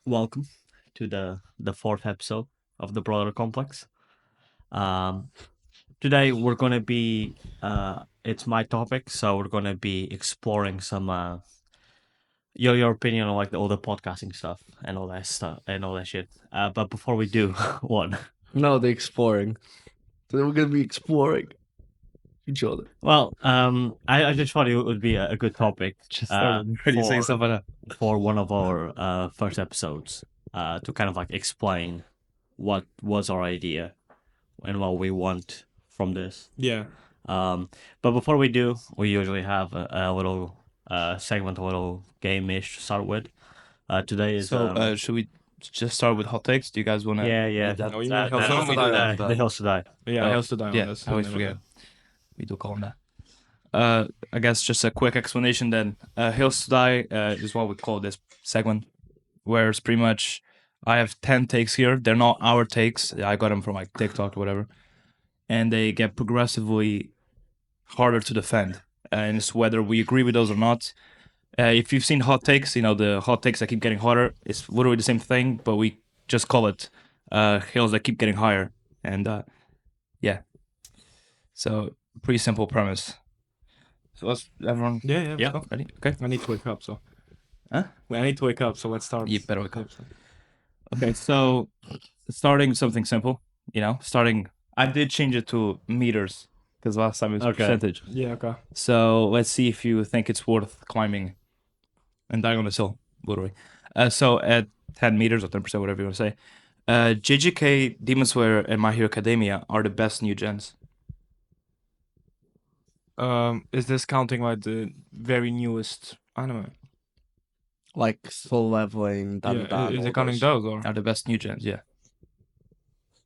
welcome to the fourth episode of the Broader Complex. Um, Today we're gonna be it's my topic, so we're gonna be exploring some your opinion on like all the podcasting stuff and all that stuff and all that shit. But before we do, one. No, the exploring. Today we're gonna be exploring each other. Well, I just thought it would be a good topic Just started already saying stuff like that. for one of our first episodes to kind of like explain what was our idea and what we want from this. Yeah. But before we do, we usually have a little segment, a little game-ish to start with. Today is So, should we just start with hot takes? Do you guys want to? yeah. That, Oh, you that, mean that, Hills to Die? The Hills to Die. Yeah, Oh, Hills to Die. yeah, That's I always the name of forget. We do call them that. I guess just a quick explanation then. Hills to Die is what we call this segment, where it's pretty much I have 10 takes here. They're not our takes. I got them from like TikTok or whatever. And they get progressively harder to defend. And it's whether we agree with those or not. If you've seen hot takes, the hot takes that keep getting hotter, it's literally the same thing, but we just call it hills that keep getting higher. And yeah. So pretty simple premise. So let's everyone Yeah. Yeah. let's go. ready? Okay. I need to wake up, so. Huh? I need to wake up, so let's start. You better wake up. Okay, so starting something simple, I did change it to meters because last time it was Okay. percentage. Yeah, okay. So let's see if you think it's worth climbing and dying on this hill, literally. So at 10 meters or 10%, whatever you want to say, JJK, Demon Slayer, and My Hero Academia are the best new gens. Is this counting like the very newest anime? Like soul leveling, Yeah, is it counting those or? Are the best new gens, yeah.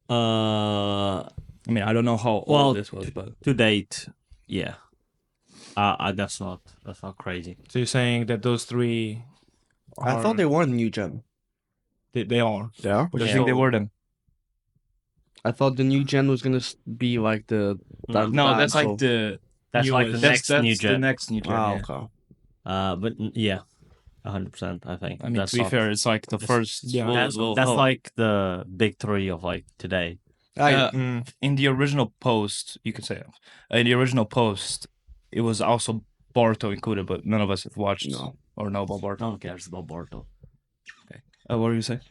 Uh, I mean, I don't know how Well, old this was, but to date, yeah. That's not crazy. So you're saying that those three I thought they were new gen. they are. They are? what do you Yeah. think they were then? I thought the new gen was gonna be like the No, No, that's so- like the That's like the that's next new the gen. next new gen. yeah. okay. But yeah, 100%. I think. I mean, that's to be not- fair, it's like the It's- first. yeah, That's like the big three of like today. In the original post, you could say, in the original post, it was also Boruto included, but none of us have watched No. or know about Boruto. No one cares about Boruto. What were you saying?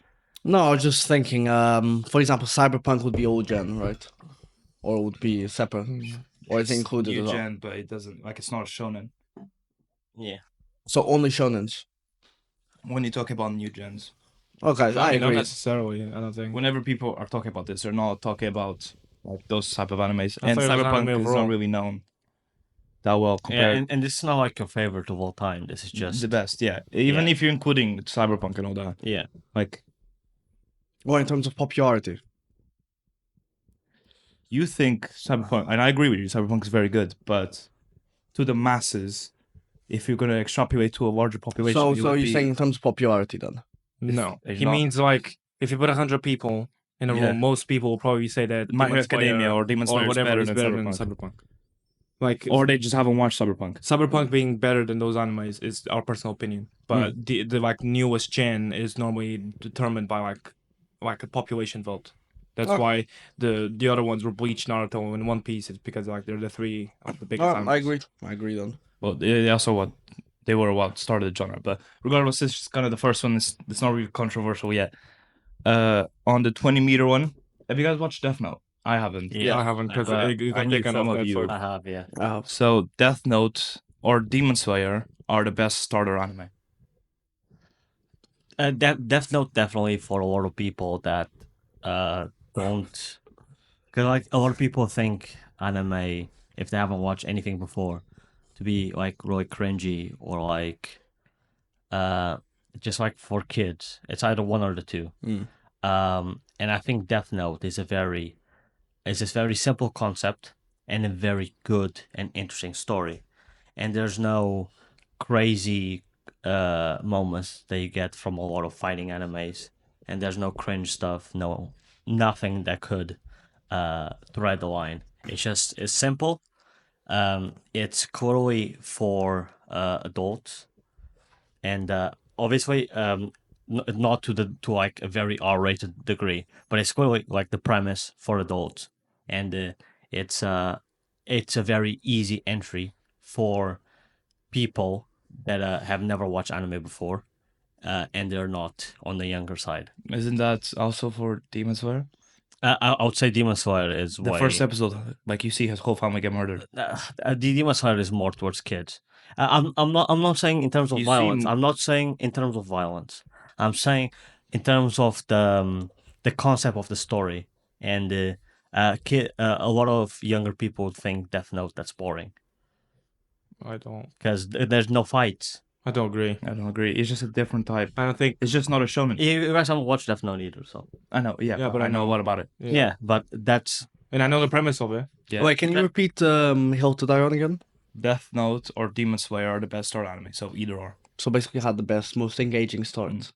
No, I was just thinking, for example, Cyberpunk would be old gen, right? Or would be separate. Or is it included new as well? gen, but it doesn't it's not a shonen. Yeah. So only shonens. When you talk about new gens, Okay, I Not agree. necessarily. I don't think. whenever people are talking about this, they're not talking about like those type of animes, I and thought it was Cyberpunk anime is overall. not really known that well Yeah, compared. and this is not like your favorite of all time. This is just the best, yeah. Even Yeah. if you're including Cyberpunk and all that, yeah. like Or in terms of popularity. you think Cyberpunk, and I agree with you, Cyberpunk is very good, but to the masses, if you're gonna extrapolate to a larger population, So it would you're be- saying in terms of popularity then? No, it's he not- means like if you put 100 people in a Yeah. room, most people will probably say that My Hero Demon Slayer Academia or Demon Slayer is whatever better is than better than Cyberpunk. Cyberpunk. Like or they just haven't watched Cyberpunk. Cyberpunk being better than those animes is our personal opinion, but the like newest gen is normally determined by like a population vote. That's Oh. why the other ones were Bleach, Naruto, and One Piece. Is because like they're the three of the biggest. Oh, animes. I agree then. Well, they also they were what started the genre. But regardless, this is kind of the first one. It's not really controversial yet. On the 20-meter one, have you guys watched Death Note? I haven't. Yeah. I haven't because But you I got knew taken some off of you- Netflix. I have, yeah. So Death Note or Demon Slayer are the best starter anime. Death Note definitely for a lot of people that don't, because like a lot of people think anime, if they haven't watched anything before, to be like really cringy or like just like for kids. It's either one or the two. Mm. And I think Death Note is this very simple concept and a very good and interesting story. And there's no crazy moments that you get from a lot of fighting animes, and there's no cringe stuff, nothing that could thread the line. It's simple. It's clearly for adults, and obviously not to like a very R-rated degree, but it's clearly like the premise for adults, and it's it's a very easy entry for people that have never watched anime before, and they're not on the younger side. Isn't that also for Demon Slayer? I would say Demon Slayer is The way, first episode, like you see his whole family get murdered. the Demon Slayer is more towards kids. I'm not saying in terms of You violence. seem- I'm not saying in terms of violence. I'm saying in terms of the concept of the story, and a lot of younger people think Death Note that's boring I don't. because there's no fights. I don't agree. I don't agree. It's just a different type. I don't think. It's just not a shonen. You guys haven't watched Death Note either, so I know, yeah, Yeah, but but I I know a know. lot about it. yeah. But that's And I know the premise of it. Yeah. Wait, can you repeat Hill to Die On again? Death Note or Demon Slayer are the best start anime, so either or. So basically, had the best, most engaging start.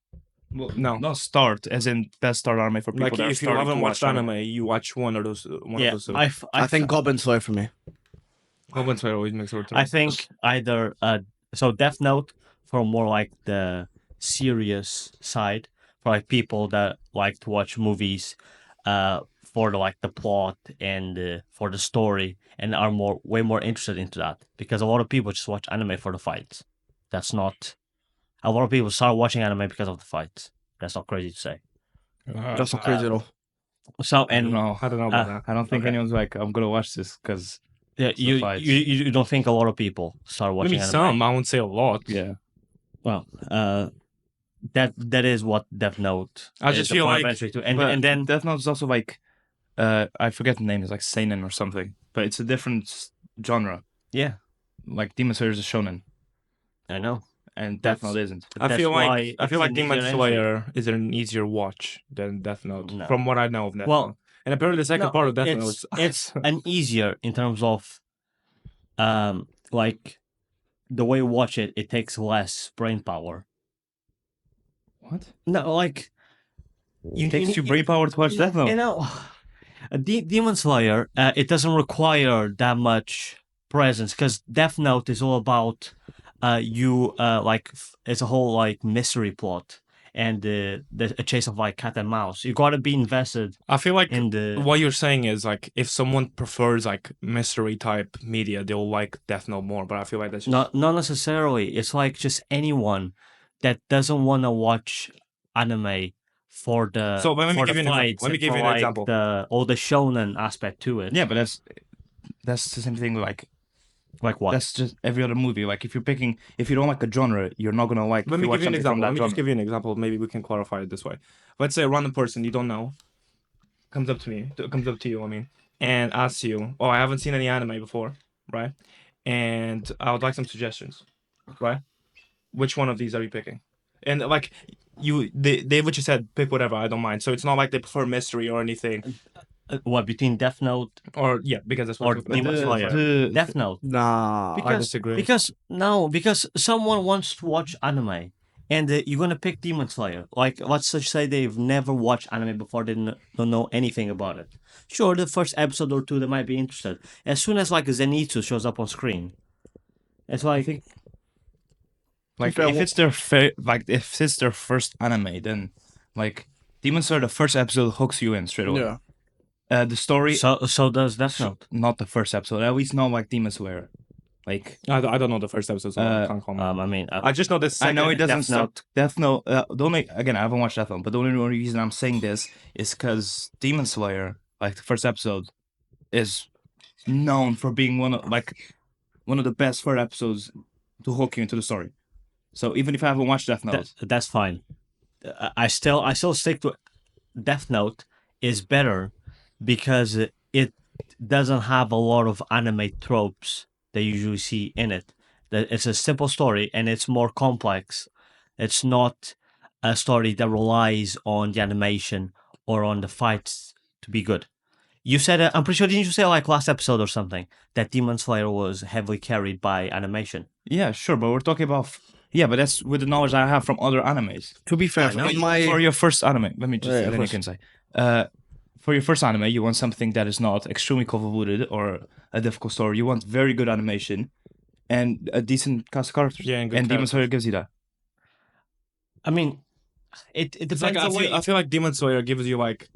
Well, no. Not start, as in best start anime for people Like that are if you starting haven't to watched watch anime, you watch one of those. One yeah. of those. Two. I think Goblin Slayer for me. Goblin Slayer always makes a return. I think either so Death Note for more like the serious side, for like people that like to watch movies for the, like the plot and for the story, and are way more interested into that, because a lot of people just watch anime for the fights. That's not a lot of people start watching anime because of the fights. That's not crazy to say. That's not crazy at all. So I don't and know. I don't know about uh, that. I don't think Okay. anyone's like, I'm gonna watch this because yeah, the you, fights. you don't think a lot of people start watching Maybe anime? some. I won't say a lot. yeah. Well, that is what Death Note. I is just the feel point of like- entry to. But And then Death Note is also like, I forget the name. It's like seinen or something, but it's a different genre. yeah, Like Demon Slayer is a shonen, I know. and Death That's- Note isn't. I That's feel why like I it's feel like an Demon easier entry. Slayer is an easier watch than Death Note, No. from what I know of Death Well, Note. And apparently, the second No, part of Death Note it's is it's an easier in terms of like the way you watch it. It takes less brain power. What? No, like It takes you brain power to watch Death Note. You know, Demon Slayer, it doesn't require that much presence, because Death Note is all about you like it's a whole like mystery plot, and a chase of like cat and mouse. You gotta be invested I feel like in the. what you're saying is like if someone prefers like mystery type media, they'll like Death Note more. But I feel like that's just Not necessarily. It's like just anyone that doesn't want to watch anime for the So, let me for give the you an example. fights, Let me and give for, you an like, example. all the shonen aspect to it. Yeah, but that's the same thing. Like Like what? that's just every other movie. Like if you don't like a genre, you're not gonna like. Let if me watch give you an something from example. that Let me just genre. give you an example. Maybe we can clarify it this way. Let's say a random person you don't know comes up to me, comes up to you, I mean, and asks you, "Oh, I haven't seen any anime before, right? And I would like some suggestions, right? Which one of these are you picking?" And like they what you said, pick whatever. I don't mind. So it's not like they prefer mystery or anything, What between Death Note or yeah, because that's or what. Demon Slayer? Death Note. Nah. Because disagree. because someone wants to watch anime, and you're gonna pick Demon Slayer. Like, let's just say they've never watched anime before, they don't know anything about it. Sure, the first episode or two they might be interested. As soon as like Zenitsu shows up on screen, it's like Like fair, if it's their if it's their first anime, then like Demon Slayer, the first episode hooks you in straight away. Yeah. The story, so does Death Note. not the first episode. At least not like Demon Slayer. Like I don't know the first episode, so I can't comment. I mean, I just know this. I know it doesn't Death start. Note. Death Note. The only again, I haven't watched Death Note, but the only reason I'm saying this is because Demon Slayer, like the first episode, is known for being one of the best first episodes to hook you into the story. So even if I haven't watched Death Note, That's fine. I still stick to Death Note is better because it doesn't have a lot of anime tropes that you usually see in it. That it's a simple story and it's more complex. It's not a story that relies on the animation or on the fights to be good. You said, I'm pretty sure, didn't you say like last episode or something, that Demon Slayer was heavily carried by animation? yeah, sure, but we're talking about. Yeah, but that's with the knowledge I have from other animes. To be fair, know. in my For your first anime, let me just Yeah, then you first. can say. For your first anime, you want something that is not extremely convoluted or a difficult story. You want very good animation and a decent cast of characters. Yeah, and good Demon characters. Slayer gives you that. I mean, it It's like depends on I feel like Demon Slayer gives you like,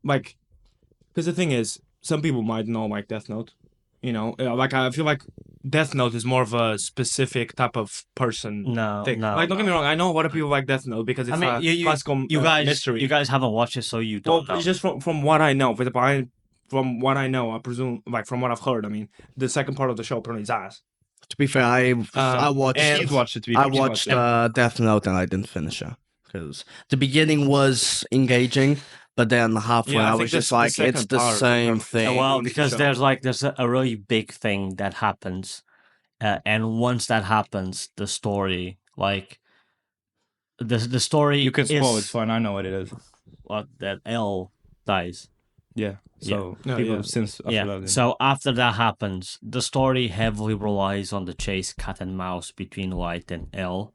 because the thing is, some people might know like Death Note, you know, like I feel like Death Note is more of a specific type of person. No, thing. no. Like don't get me wrong, I know a lot of people like Death Note because it's I mean, a classical mystery. you guys haven't watched it, so you don't Well, know. it's just from what I know. From what I know, I presume, like from what I've heard, I mean, the second part of the show apparently is ass. To be fair, I watched and- He's watched it. To be I fair, he's watched it. Death Note and I didn't finish it because the beginning was engaging, but then halfway Yeah, I I think was just the like, it's second the part same ruins the thing. Well, ruins the because show. there's a really big thing that happens, and once that happens, the story like the story You can spoil. is It's fine. I know what it is. what that L dies. Yeah. So Yeah. people Yeah. since after Yeah. that. So after that happens, the story heavily relies on the chase cat and mouse between Light and L.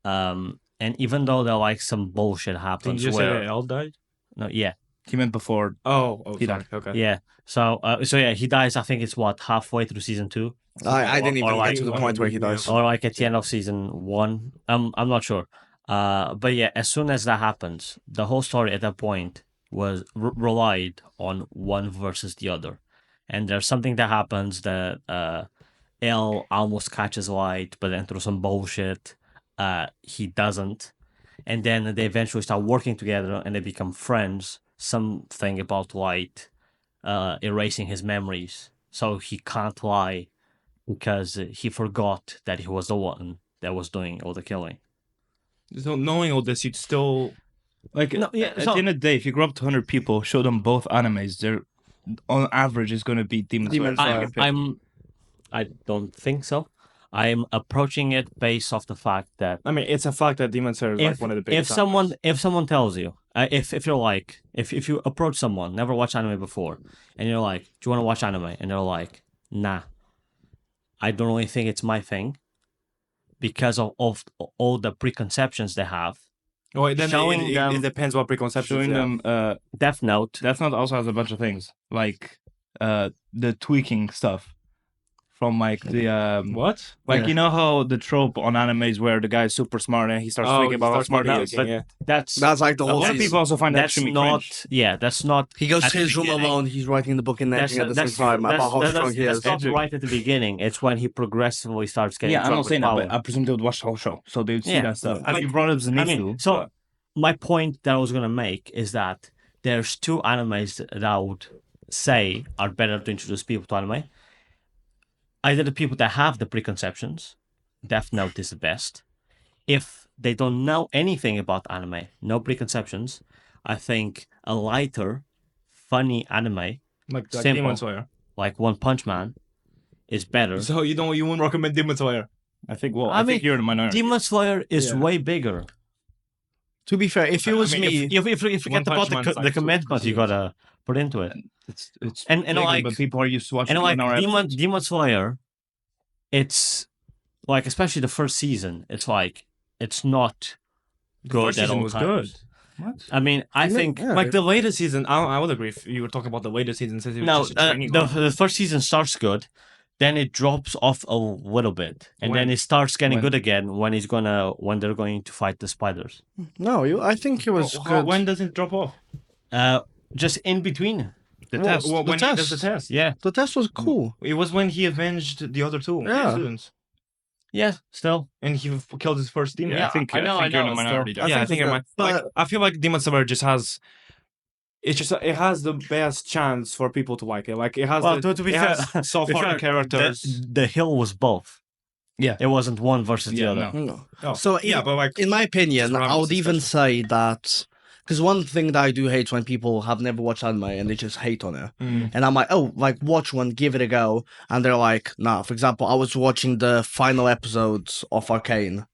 And even though there like some bullshit Did you happens just say where that L died? no, yeah, he meant before. Oh, He sorry. died. Okay. yeah. So yeah, he dies. I think it's what halfway through season 2. I didn't Or even like- get to the point where he dies. Or like at the end of season 1. I'm not sure. But yeah, as soon as that happens, the whole story at that point was relied on one versus the other. And there's something that happens that L almost catches Light, but then through some bullshit, he doesn't. And then they eventually start working together and they become friends. Something about Light erasing his memories, so he can't lie because he forgot that he was the one that was doing all the killing. So knowing all this, you'd still Like No, yeah, at so- the end of the day, if you grow up to 100 people, show them both animes, they're on average is going to be Demon Slayer. Demon Slayer. I don't think so. I'm approaching it based off the fact that I mean, it's a fact that Demon Slayer is like one of the biggest. if someone tells you if you're like if you approach someone never watched anime before and you're like, do you want to watch anime, and they're like, nah, I don't really think it's my thing because of all the preconceptions they have. Oh, then showing it them- depends what preconceptions. Showing they have. them Death Note. Death Note also has a bunch of things like the tweaking stuff from like the What? like Yeah. you know how the trope on animes where the guy is super smart and he starts Oh, tweaking about how smart he tweaking, is. but- yeah. That's That's like the A whole lot of season. people also find that that's extremely not cringe. yeah that's not He goes at to the his room beginning. alone. He's writing the book and that's editing at the same that's time about how that's, strong he is. that's not right at the beginning. It's when he progressively starts getting Yeah, I'm drunk not with saying that, but power. I presume they would watch the whole show, so they would see Yeah. that stuff. Yeah. And you brought up I Zenitsu. mean, so my point that I was gonna make is that there's two animes that I would say are better to introduce people to anime. Either the people that have the preconceptions, Death Note is the best. If they don't know anything about anime, no preconceptions, I think a lighter, funny anime Like Simple. Demon Slayer. like One Punch Man is better. So you wouldn't recommend Demon Slayer? I think I I mean, think you're in the minority. Demon Slayer is Yeah. way bigger. To be fair, if it was I mean, me, If you forget One about Punch Man is the like commitment you gotta put into it. It's And bigger, like but people are used to watching and like an hour Demon Slayer, it's like especially the first season, it's like it's not good First at season all was times. good. What? I mean, I think yeah. Like the later season, I would agree if you were talking about the later season since it was no, just a training arc. the first season starts good, then it drops off a little bit, and When? then it starts getting When? good again when they're going to fight the spiders. no, I think it was good. When does it drop off? Just in between. The Well, test. well, The when he does the test. test. Yeah, The test was cool. It was when he avenged the other two Yeah. students. yeah, still. And he killed his first demon. I think I know, you're in the still. minority. there. I think you're right. But- Like, I feel like Demon Slayer just has. It has the best chance for people to like it. Like it has. Well, the, to be it fair, has so to be far fair, characters. the hill was both. Yeah. It wasn't one versus the Yeah, other. no. No. Oh, So yeah, but like in my opinion, Just I would round even discussion. say that because one thing that I do hate is when people have never watched anime and they just hate on it. Mm. And I'm like, oh, like watch one, give it a go, and they're like, nah. For example, I was watching the final episodes of Arcane,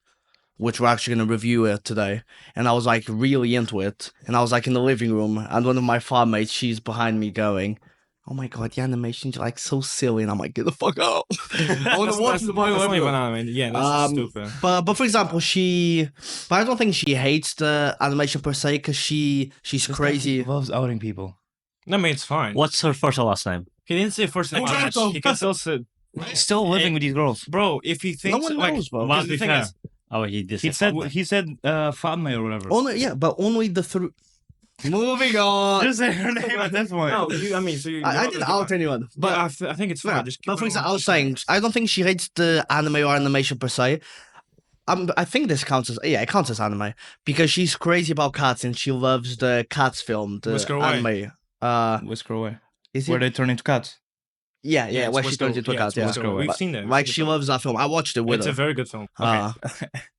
which we're actually gonna review it today, and I was like really into it, and I was like in the living room, and one of my farm mates, she's behind me going, "Oh my god, the animation's like so silly," and I'm like, "Get the fuck out!" I want to watch the final That's not even episode. anime. Yeah, that's stupid. But for example, but I don't think she hates the animation per se, because she's crazy. He loves outing people. I mean, it's fine. What's her first and last name? He didn't say first name. Exactly. He can still say, He's still living with these girls. bro. If he thinks one like, knows, bro. because To the be thing fair, is, Oh, he He said Fatma or whatever. But only the three. Moving on. Just say her name at this point. No, I mean, so you. I didn't out anyone, but I think it's fine. yeah. Just keep But for going example, on. I was saying, I don't think she hates the anime or animation per se. I think this counts as it counts as anime because she's crazy about cats and she loves the cats film, the Whisker Away. anime. Whisker Away. Is Where it? they turn into cats. Yeah, it's where she Whisker- turns into a cat. it's Yeah, Whisker Away. We've But, seen it. like she loves that film. I watched it with It's her. a very good film. But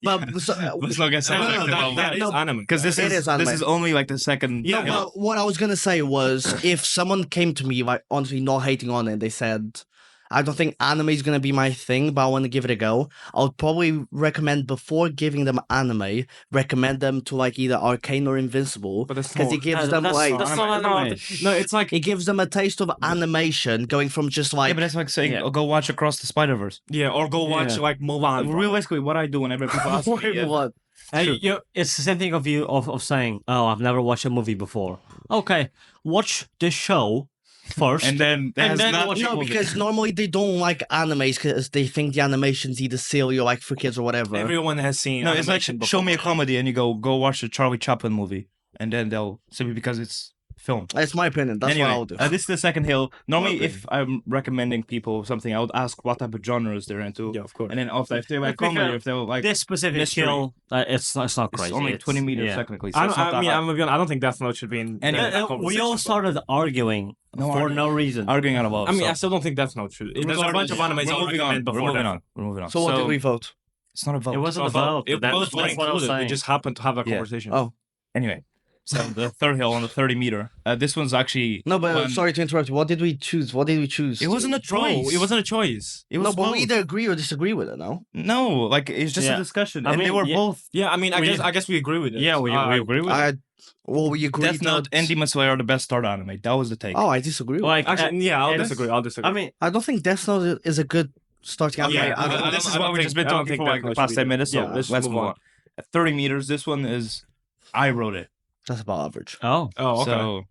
Let's not get sidetracked about that that. is anime. Because this It is is anime. this is only like the second. Yeah, No, but what I was gonna say was, if someone came to me, like honestly not hating on it, they said, "I don't think anime is gonna be my thing, but I want to give it a go." I would probably recommend before giving them anime, recommend them to like either Arcane or Invincible, But that's because more- it gives them like that's not anime. No, it's like it gives them a taste of animation, going from just like Yeah, but that's like saying Yeah. go watch Across the Spider Verse. or go watch Yeah. like Mulan. bro. Realistically, what I do whenever people ask me, Wait, if- what? Hey, it's the same thing of you of saying, "Oh, I've never watched a movie before." Okay, watch the show first, and then that And has then not watch No, movie. because normally they don't like animes because they think the animation's either silly or like for kids or whatever. Everyone has seen. no, it's like animation show before. me a comedy and you go watch the Charlie Chaplin movie, and then they'll simply because it's film. That's my opinion. That's Anyway, what I'll do. this is the second hill. Normally, Okay. if I'm recommending people something, I would ask what type of genres they're into, Yeah, of course. and then after if they like I think, comedy, if they like this specific mystery. skill, it's not it's crazy. only 20 meters yeah. technically. So I, it's don't, not I that mean, hard. I'm gonna be honest, I don't think Death Note should be in. Anyway, the We conversation, all but- started arguing No for arguing. no reason. arguing out of all. I mean, so. I still don't think Death Note should. There's a bunch of animes I would recommend We're before moving that. on. We're moving on. So what did we vote? It's not a vote. It wasn't a So vote. It That's both were what I was included. We saying. just happened to have a Yeah. conversation. Oh. Anyway, so the third hill on the 30 meter. This one's actually No, but one- sorry to interrupt you. What did we choose? What did we choose? It wasn't a choice. No, it wasn't a choice. It was No, but both. we either agree or disagree with it, no? No, like it's just Yeah. a discussion, I and they mean, were yeah. both. Yeah, I mean, I We- guess we agree with it. Yeah, we agree with it. We agree Death Note and Demon Slayer are the best start anime. That was the take. Oh, I disagree. Like, Actually, yeah, I'll and- disagree. I'll disagree. I mean, I don't think Death Note is a good starting Okay, anime. I don't- this is I what don't we've think- just been I don't talking think for Death like the Note past should 10 be minutes. So there. Yeah, let's move on. At 30 meters, this one is I wrote it. That's about average. oh, Oh, okay. So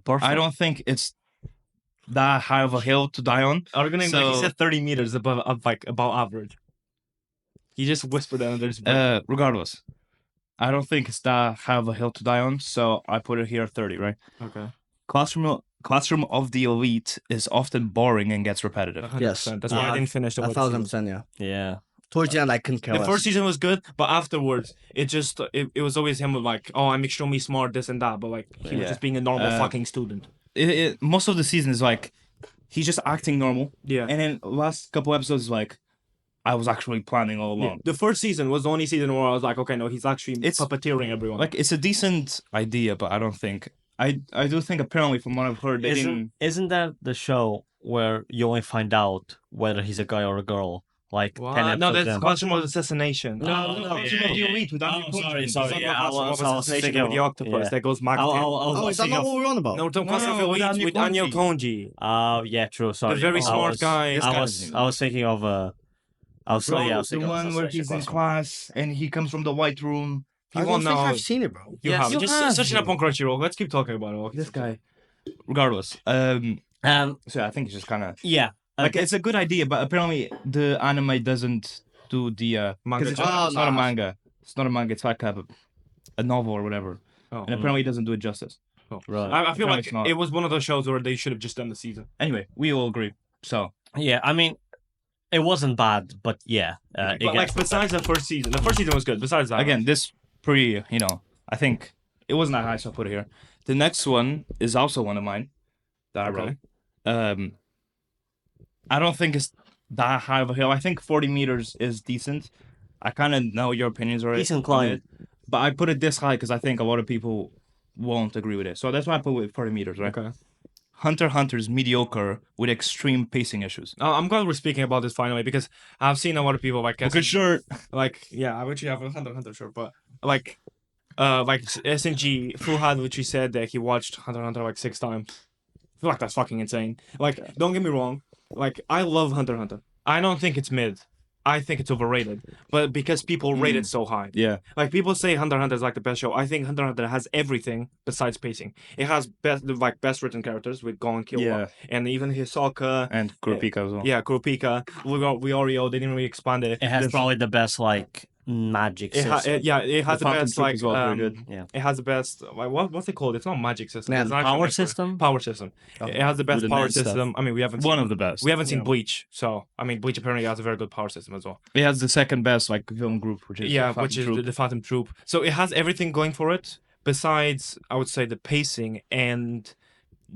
perfect. I don't think it's that high of a hill to die on. Are we gonna? So- he said 30 meters above, above average. He just whispered that under his breath. Regardless, I don't think it's that high of a hill to die on. So I put it here at 30, right? Okay. Classroom of the Elite is often boring and gets repetitive. 100%. Yes. That's why I didn't finish the web series. 1,000%, yeah. Yeah. Towards the end, I couldn't care The less. first season was good, but afterwards, it was always him with like, oh, I'm extremely smart, this and that, but like he was Yeah. just being a normal Uh, fucking student. Most of the season is like he's just acting normal, Yeah. and then last couple episodes is like I was actually planning all Yeah. along. The first season was the only season where I was like, okay, no, he's actually It's- puppeteering everyone. Like it's a decent idea, but I don't think I do think apparently from what I've heard they didn't. Isn't that the show where you only find out whether he's a guy or a girl? Like 10 What? episodes No, that's in. Classroom of Assassination. No, Classroom of the Elite with Andrew Country. sorry, yeah, I was Assassination with the octopus yeah. that goes back. Oh, is that not what we're on about? No, don't No, Classroom no, of with Elite Anyo with Anyo Konji. Oh, yeah, true. Sorry. The very I smart was- guy. This I guy was thinking of I was Bro, yeah, I was the thinking of one where he's in Assassination class and he comes from the white room. I You don't won't think know. I've seen it, bro. You Yes, have. you Just have. search it up on Crunchyroll. Let's keep talking about it. This guy. Regardless, so I think it's just kind of Yeah. like it's a good idea, but apparently the anime doesn't do the Manga. 'cause it's, Oh, it's not a no. manga. It's not a manga. It's like a novel or whatever, Oh. and apparently it doesn't do it justice. Right. I feel Apparently like it's not. it was one of those shows where they should have just done the season. Anyway, we all agree. So Yeah, I mean, it wasn't bad, but yeah. But it like gets besides the first season was good. Besides that, again, this pretty, I think it wasn't that high, so I put it here. The next one is also one of mine that I wrote. Okay. I don't think it's that high of a hill. I think 40 meters is decent. I kind of know your opinions already. Decent on climb. it, but I put it this high because I think a lot of people won't agree with it. So that's why I put it 40 meters, right? Okay. Hunter x Hunter is mediocre with extreme pacing issues. I'm glad we're speaking about this finally because I've seen a lot of people like Look at shirt. like yeah, I actually have a Hunter x Hunter shirt, but like SNG Fuhad literally said that he watched Hunter x Hunter like 6 times. I feel like that's fucking insane. Like, don't get me wrong, like I love Hunter x Hunter. I don't think it's mid. I think it's overrated, but because people rate it so high. Yeah. Like people say Hunter x Hunter is like the best show. I think Hunter x Hunter has everything besides pacing. It has best written characters with Gon and Killua, Yeah. and even Hisoka. And Kurapika as well. Yeah, Kurapika, Leorio. They didn't really expand it. It has probably the best like magic It system. it has The the Phantom best Troop like as well, very good. Yeah. it has the best like what's it called? It's not magic system. Man, It's actually power like system? Power system. Oh. It has the best With the power net stuff. system. I mean, we haven't One seen, of the best. we haven't seen Yeah. Bleach, so I mean, Bleach apparently has a very good power system as well. It has the second best like villain group, which is Yeah, Phantom which is Troop. the Phantom Troop. So it has everything going for it. Besides, I would say the pacing and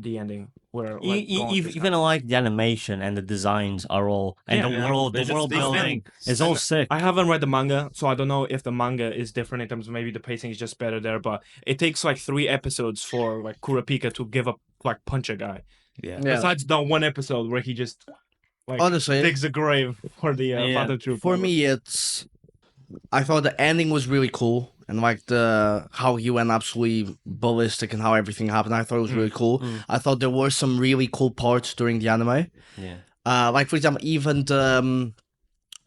the ending, where like Gon just Even like the animation and the designs are all, and Yeah, the yeah. world, They the just- world they building spend- is all sick. I haven't read the manga, so I don't know if the manga is different in terms of maybe the pacing is just better there. But it takes like 3 episodes for like Kurapika to give up, like punch a guy. Yeah. Yeah. Besides that one episode where he just like Honestly, digs a grave for the Yeah. Phantom Troop. for me, I thought the ending was really cool, and like the how he went absolutely ballistic and how everything happened. I thought it was really cool. Mm. I thought there were some really cool parts during the anime. Yeah. Like for example, even the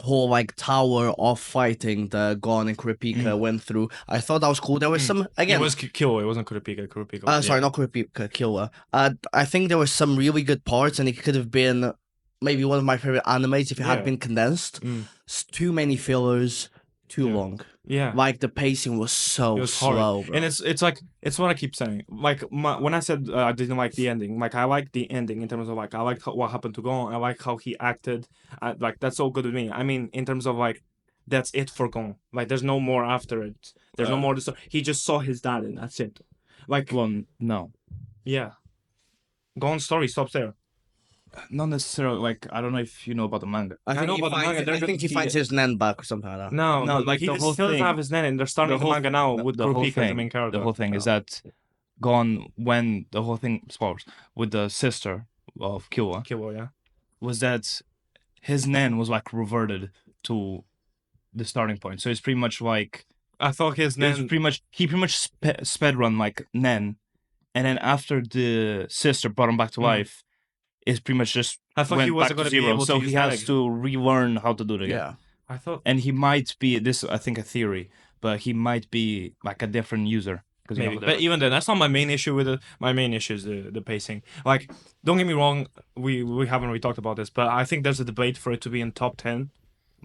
whole like tower of fighting the Gon and Kurapika went through. I thought that was cool. There was some It again. was Killua, it wasn't Kurapika. Kurapika. Sorry, not Kurapika, Killua. I think there were some really good parts, and it could have been maybe one of my favorite animes if it Yeah. had been condensed. Mm. Too many fillers, too Yeah. long. Yeah. Like the pacing was so It was hard. slow, bro. And it's like it's what I keep saying. Like when I said I didn't like the ending, like I like the ending in terms of like I liked what happened to Gon. I like how he acted. Like that's all good with me. I mean, in terms of like that's it for Gon. Like there's no more after it. There's no more. He just saw his dad and that's it. Like Well, no, yeah, Gon's story stops there. not necessarily. Like I don't know if you know about the manga. I think know he about the finds, manga, they're I think he gonna- finds his Nen back or something like that. No, No, like he the just whole still doesn't thing- have his name, and they're starting the manga now with the whole Kurapika as the thing. main character. The whole thing is that Gon, when the whole thing spoilers with the sister of Killua, Killua, yeah. was that his Nen was like reverted to the starting point. So it's pretty much like I thought his it's name. pretty much he pretty much sped run like Nen, and then after the sister brought him back to life, it's pretty much just I thought went he wasn't back going to to be zero. able So to he use has leg. to relearn how to do it again. Yeah. I thought And he might be this. I think a theory, but he might be like a different user. maybe, but even then, that's not my main issue with it. My main issue is the pacing. Like, don't get me wrong, we haven't really talked about this, but I think there's a debate for it to be in top 10,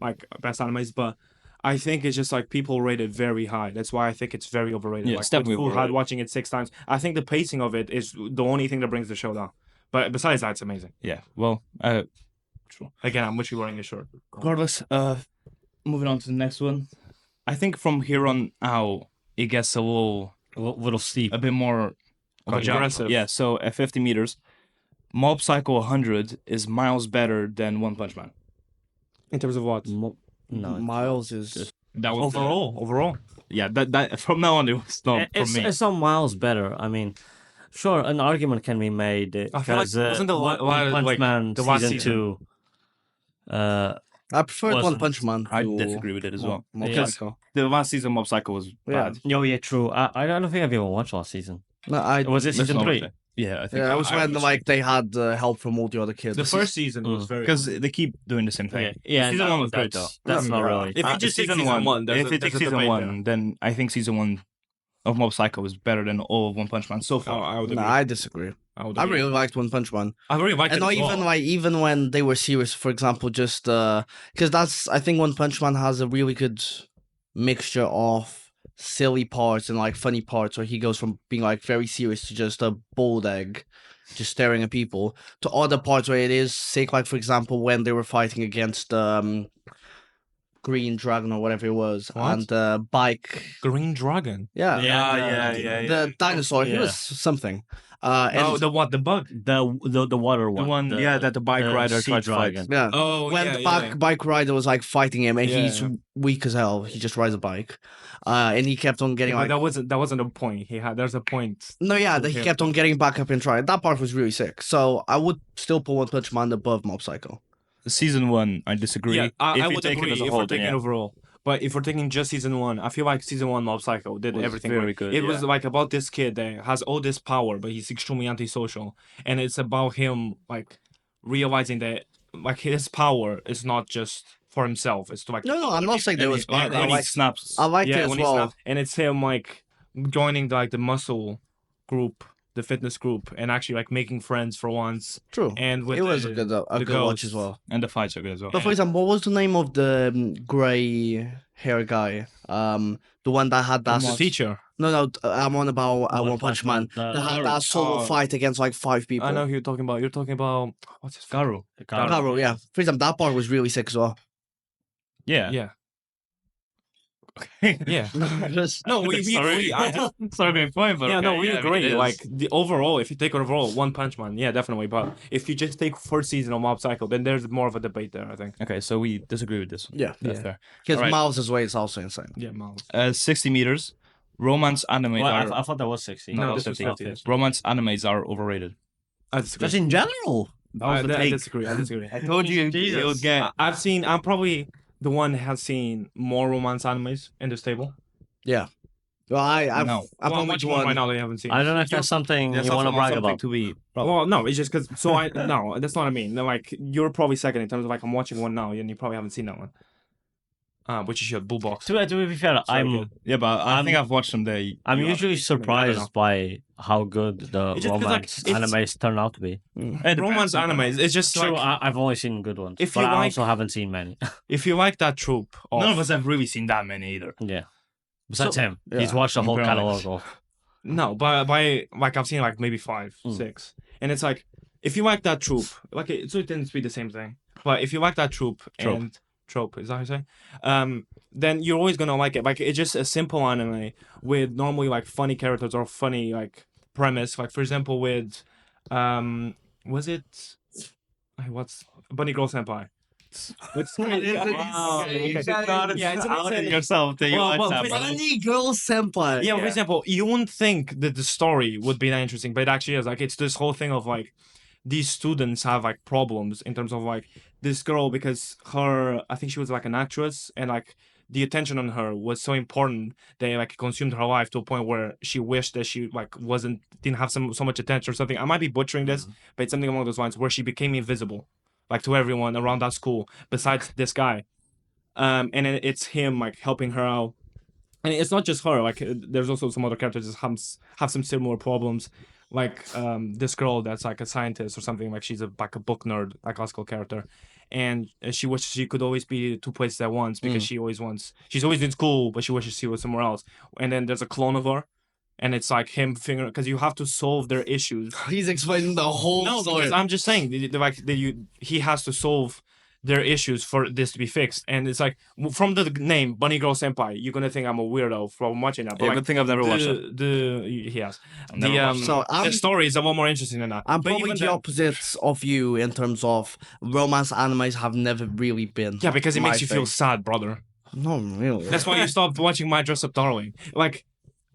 like best animes. But I think it's just like people rate it very high. That's why I think it's very overrated. Yeah, like, it's definitely with Full Hide overrated. watching it 6 times. I think the pacing of it is the only thing that brings the show down. But besides that, it's amazing. Yeah. Well, Again, I'm literally wearing a shirt. regardless, moving on to the next one. I think from here on out, it gets a Little steep. bit more of a jump. Aggressive. Yeah. So at 50 meters, Mob Psycho 100 is miles better than One Punch Man. In terms of what? No. Miles is That was Overall. yeah. That from now on it was not for me. It's some miles better. I mean, sure, an argument can be made I feel like because wasn't the One la- Punch like, Man the last season season? 2. I preferred One Wasn't- Punch Man. I to disagree with it as well. Mob Yeah. Psycho. The last season Mob Psycho was Yeah. bad. Yeah, true. I don't think I've even watched last season. No, Was it That's season not 3? okay. Yeah, I think yeah, that was I when was- like they had help from all the other kids. The first season was Mm. very. because they keep doing the same thing. Yeah, Season that- one was great, that's- though. That's not really. If you just take season season one, there's if a- it takes there's a season debate one, then I think season one of Mob Psycho is better than all of One Punch Man so Oh, far. I would No, agree. I disagree. would I agree. really liked One Punch Man. I really liked And it. not as well. even like even when they were serious, for example, just because that's I think One Punch Man has a really good mixture of silly parts and like funny parts where he goes from being like very serious to just a bold egg, just staring at people, to other parts where it is sick, like for example when they were fighting against Green Dragon or whatever it was, What? and Bike, Green Dragon. yeah, yeah. the dinosaur, he Yeah. was something. Oh, And the what? The bug. The water The one. one, that the bike rider sea tried to fight. dragon. yeah. Oh, When the bike rider was like fighting him and Yeah, he's yeah. weak as hell, he just rides a bike, and he kept on getting But like that wasn't a point. There's a point. no, yeah, to he him. kept on getting back up and trying. That part was really sick. So I would still put One Punch Man above Mob Psycho. Season one, I disagree. Yeah, I you would take agree it as a if whole, we're then taking yeah. overall. But if we're taking just season one, I feel like season one Mob Psycho did Was everything very right. good, It was yeah. like about this kid that has all this power, but he's extremely antisocial, and it's about him like realizing that like his power is not just for himself. It's to like No, I'm not saying there was bad. when I he like snaps. I liked it as when he well. snaps, and it's him like joining like the muscle group the fitness group and actually like making friends for once. True. And with It was the, a good the watch as ghosts. well. And the fights are good as well. But for example, what was the name of the gray hair guy? The one that had that. The teacher. No, I'm on about One Punch Man. the- That had that solo fight against like 5 people. I know who you're talking about. You're talking about what's his Garu. Garo, yeah. For example, that part was really sick as well. Yeah. Yeah. Okay. Yeah. Just- No, we agree. Sorry, great point, but Yeah, no, okay, we I mean, agree. it is. Like the overall, if you take overall One Punch Man, yeah, definitely. But if you just take first season of Mob Psycho, then there's more of a debate there. I think. Okay, so we disagree with this. Yeah. That's Yeah. fair. Because Alright. Miles' way is also insane. Yeah, Miles. 60 meters. Romance anime Well, are I thought that was 60. No, No, that's this was 50. 50. romance animes are overrated. I disagree. Just in general. That was the I take. disagree. I disagree. I told you Jesus. it would get. I've seen. I'm probably the one that has seen more romance animes in this table. Yeah. Well, I'm No. probably which the one one. right now they haven't seen. I don't know if that's something you want to brag about. To be. Well, no, it's just because. So I no, that's not what I mean. Like you're probably second in terms of like I'm watching one now, and you probably haven't seen that one. Which is your Bullbox. To be fair, I'm Yeah, but I I'm- think I've watched them. There. I'm You are- usually I don't know. surprised by how good the It's just 'cause, like, romance it's- animes turn out to be. Romance animes. It's just True, like I've only seen good ones, if but you I like- also haven't seen many. if you like that trope. Of, None of us have really seen that many either. Yeah. Besides So- him, he's yeah. watched the whole Apparently. catalog of. No, by like I've seen like maybe 5, 6, and it's like if you like that trope, like so it tends to be the same thing. But if you like that trope and trope, is that how you say? Then you're always gonna like it. Like it's just a simple anime with normally like funny characters or funny like premise. Like for example, with was it? What's Bunny Girl Senpai? It's Wow, okay. it's Yeah, it's an outing insane- yourself that you Well, like well, that. for- but- Funny Girl Senpai. Yeah, for example, you wouldn't think that the story would be that interesting, but it actually is. Like, it's this whole thing of like these students have like problems in terms of like this girl because her, I think she was like an actress, and like the attention on her was so important they like consumed her life to a point where she wished that she like didn't have so much attention or something. I might be butchering this, but it's something along those lines where she became invisible, like to everyone around that school besides this guy. And then it's him like helping her out. And it's not just her. Like there's also some other characters that have some similar problems. Like this girl that's like a scientist or something. Like she's like a book nerd, like classical character, and she wishes she could always be 2 places at once because she's always in school, but she wishes she was somewhere else. And then there's a clone of her, and it's like him figuring because you have to solve their issues. He's explaining the whole No, story. because I'm just saying, he has to solve their issues for this to be fixed, and it's like from the name Bunny Girl Senpai, you're gonna think I'm a weirdo from watching that. But Yeah, like, good thing I've never watched it. He has never watched it. So the story is a lot more interesting than that. I'm But probably even the then- opposite of you in terms of romance animes have never really been. Yeah, because it my makes you feel thing. sad, brother. No, really. That's why you stopped watching My Dress Up Darling. Like,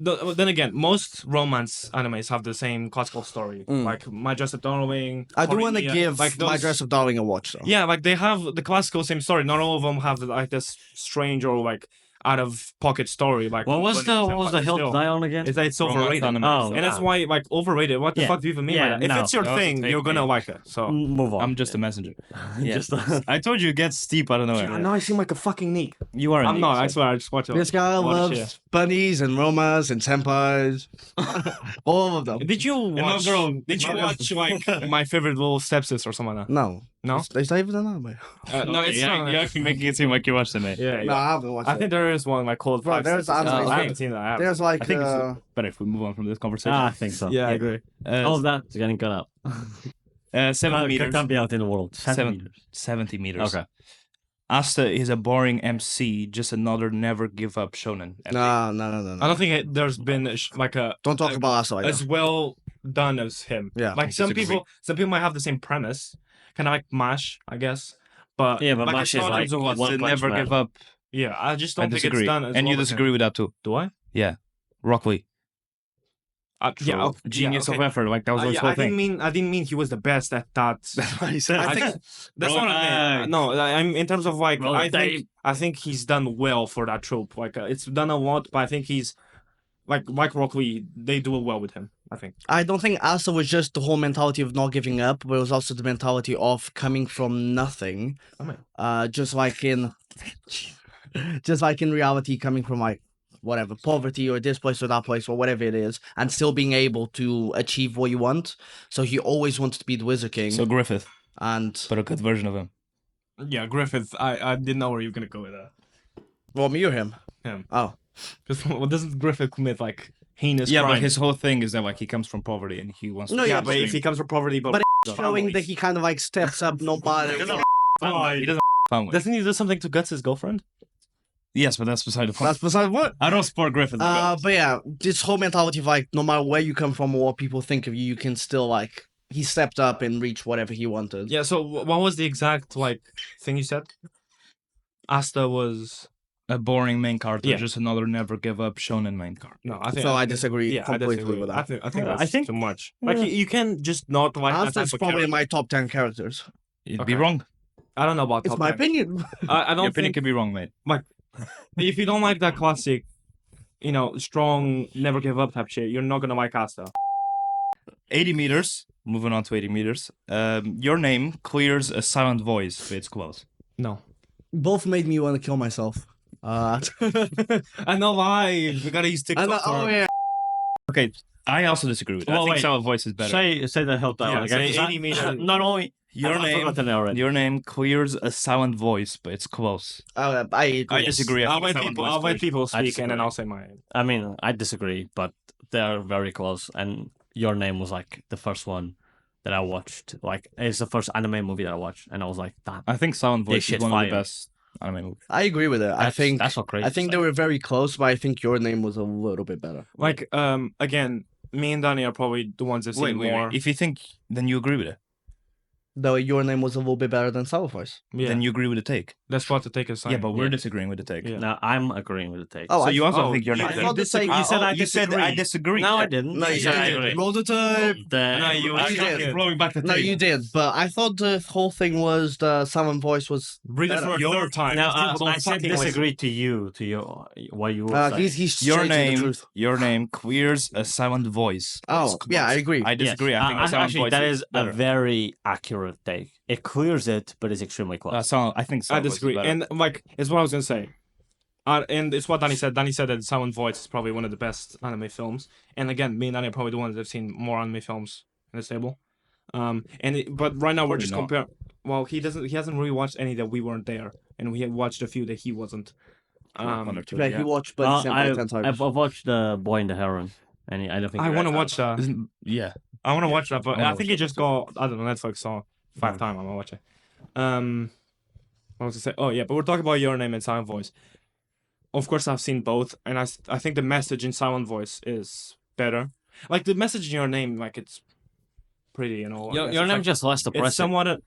then again, most romance animes have the same classical story. Like My Dress Up Darling. I do want to Cornelia, give like My those- Dress of Darling a watch though. Yeah, like they have the classical same story. Not all of them have like this strange or like out of pocket story. Like What was the hill to die on again? It's Romance overrated. anime. Oh, And that's why like overrated. What the Yeah. fuck do you even mean Yeah, by that? If no. it's your That was a thing, take, you're gonna man. like it. So Move on. I'm just a messenger. Yeah. Just I told you it gets steep out of nowhere. I seem like a fucking neek. You are. I'm indeed, not. so- I swear. I just watch it. This guy Watch loves it. bunnies and romance and senpais. All of them. Did you watch? Did you watch like My Favorite Little Stepsister or something like that? No. No? Is that even an anime? No, it's yeah, not. you're actually making it seem like you watched it, mate. Yeah, No, I haven't watched I it. think there is one like called Bro, Five there's Sisters. anime. I haven't seen that. I haven't. There's like I think it's better if we move on from this conversation. I think so. Yeah, I agree. All of that is getting cut out. 7 meters. Can't be out in the world. 7 meters. 70 meters. Okay. Asta is a boring MC, just another never give up shonen. No. I don't think there's been like a Don't talk about us like as that. well done as him. Yeah. Like some disagree. people might have the same premise, kind of like Mash, I guess. But Yeah, but like, Mash it's is not like as- One The Punch never Man. give up. yeah, I just I don't think it's disagree. done. As And you well as him. disagree with that too. Do I? Yeah. Rock Lee. Yeah, okay, Genius yeah, of okay. effort. Like that was his Yeah, whole I didn't thing. mean he was the best at that. That's what he said. I think That's Bro, what I mean. No, I'm in terms of like Bro, I think he's done well for that trope. Like it's done a lot, but I think he's like Rock Lee. They do it well with him. I think. I don't think Asa was just the whole mentality of not giving up, but it was also the mentality of coming from nothing. I mean, Just like in reality, coming from like whatever poverty or this place or that place or whatever it is, and still being able to achieve what you want. So he always wanted to be the Wizard King, So Griffith, and but a good version of him. Yeah, Griffith. I didn't know where you were gonna go with that. well, me or him? Him. Oh, Because well, doesn't Griffith commit like heinous Yeah, crime? but his whole thing is that like he comes from poverty and he wants. No, to yeah, but if he comes from poverty, but it's showing that he kind of like steps up no matter. he doesn't family. doesn't he do something to Guts' girlfriend? Yes, but that's beside the point. That's beside what. I don't support Griffith. But yeah, this whole mentality of like, no matter where you come from or what people think of you, you can still like. He stepped up and reached whatever he wanted. Yeah. So what was the exact like thing you said? Asta was A boring main character, Yeah. just another never give up shonen main character. no. I think So I disagree Yeah, I completely disagree with that. I think Yeah, that's I think- too much. Like you can just not like that Asta's type of probably in character. my top 10 characters. You'd Okay. be wrong. I don't know about It's top my 10. opinion. I Your don't opinion think could be wrong, mate. if you don't like that classic, strong, never give up type shit, you're not gonna like Asta. 80 meters. Moving on to 80 meters. Your name clears a silent voice if it's close. No. Both made me want to kill myself. I know why. We gotta use TikTok. oh yeah. Okay, I also disagree with that. Well, I think wait. silent voice is better. Say the help that Yeah, one again. say 'cause I- 80 meters. Not only your I've name, forgotten it already. your name clears a silent voice, but it's close. I agree. I disagree. I I'll think let silent people. voice I'll let clears. people I speak, and disagree. then I'll say mine. I mean, I disagree, but they're very close. And Your Name was like the first one that I watched. Like, it's the first anime movie that I watched, and I was like, damn. I think silent They voice is shit one of fire. the best anime movies. I agree with it. That's not crazy. I think they were very close, but I think Your Name was a little bit better. Like, again, me and Danny are probably the ones that see more. If you think, then you agree with it. Though Your Name was a little bit better than Silent Voice. Yeah, Then you agree with the take. that's what to take a sign. Yeah, but we're Yeah. disagreeing with the take. Yeah. Now I'm agreeing with the take. Oh, So you also oh, think your you name. I thought the take- You said I you said I disagree. No, I didn't. No, You you said I did. agree. Roll the tape. No, you I did. Rolling back the No, you did. But I thought the whole thing was the Silent Voice was. Read it for a Your third time. Now, People don't I said fucking listen. disagree to your what you were saying. He's Your straight to the name, truth. your name clears a silent voice. Oh, yeah, I agree. I disagree. Yes. I think a silent actually voice that is a better. very accurate take. It clears it, but it's extremely close. I think I silent voice is disagree, better. and like it's what I was gonna say. And it's what Danny said. Danny said that Silent Voice is probably one of the best anime films. And again, me and Danny are probably the ones that have seen more anime films in this table. But right now we're Probably just not. comparing. Well, he hasn't really watched any that we weren't there, and we had watched a few that he wasn't. One or two, Yeah, yeah. he watched Bloody Senpai 10 times. I've watched Boy and the Heron, and I don't think I you want to guys watch that. Yeah. I want to watch that, but I wanna I think watch it just got I don't know Netflix saw 5 Mm. times. I'm gonna watch it. What was I say? Oh yeah, but we're talking about Your Name and Silent Voice. Of course, I've seen both, and I think the message in Silent Voice is better. Like the message in Your Name, like it's pretty, you know. Your it's name like- just less it's depressing. somewhat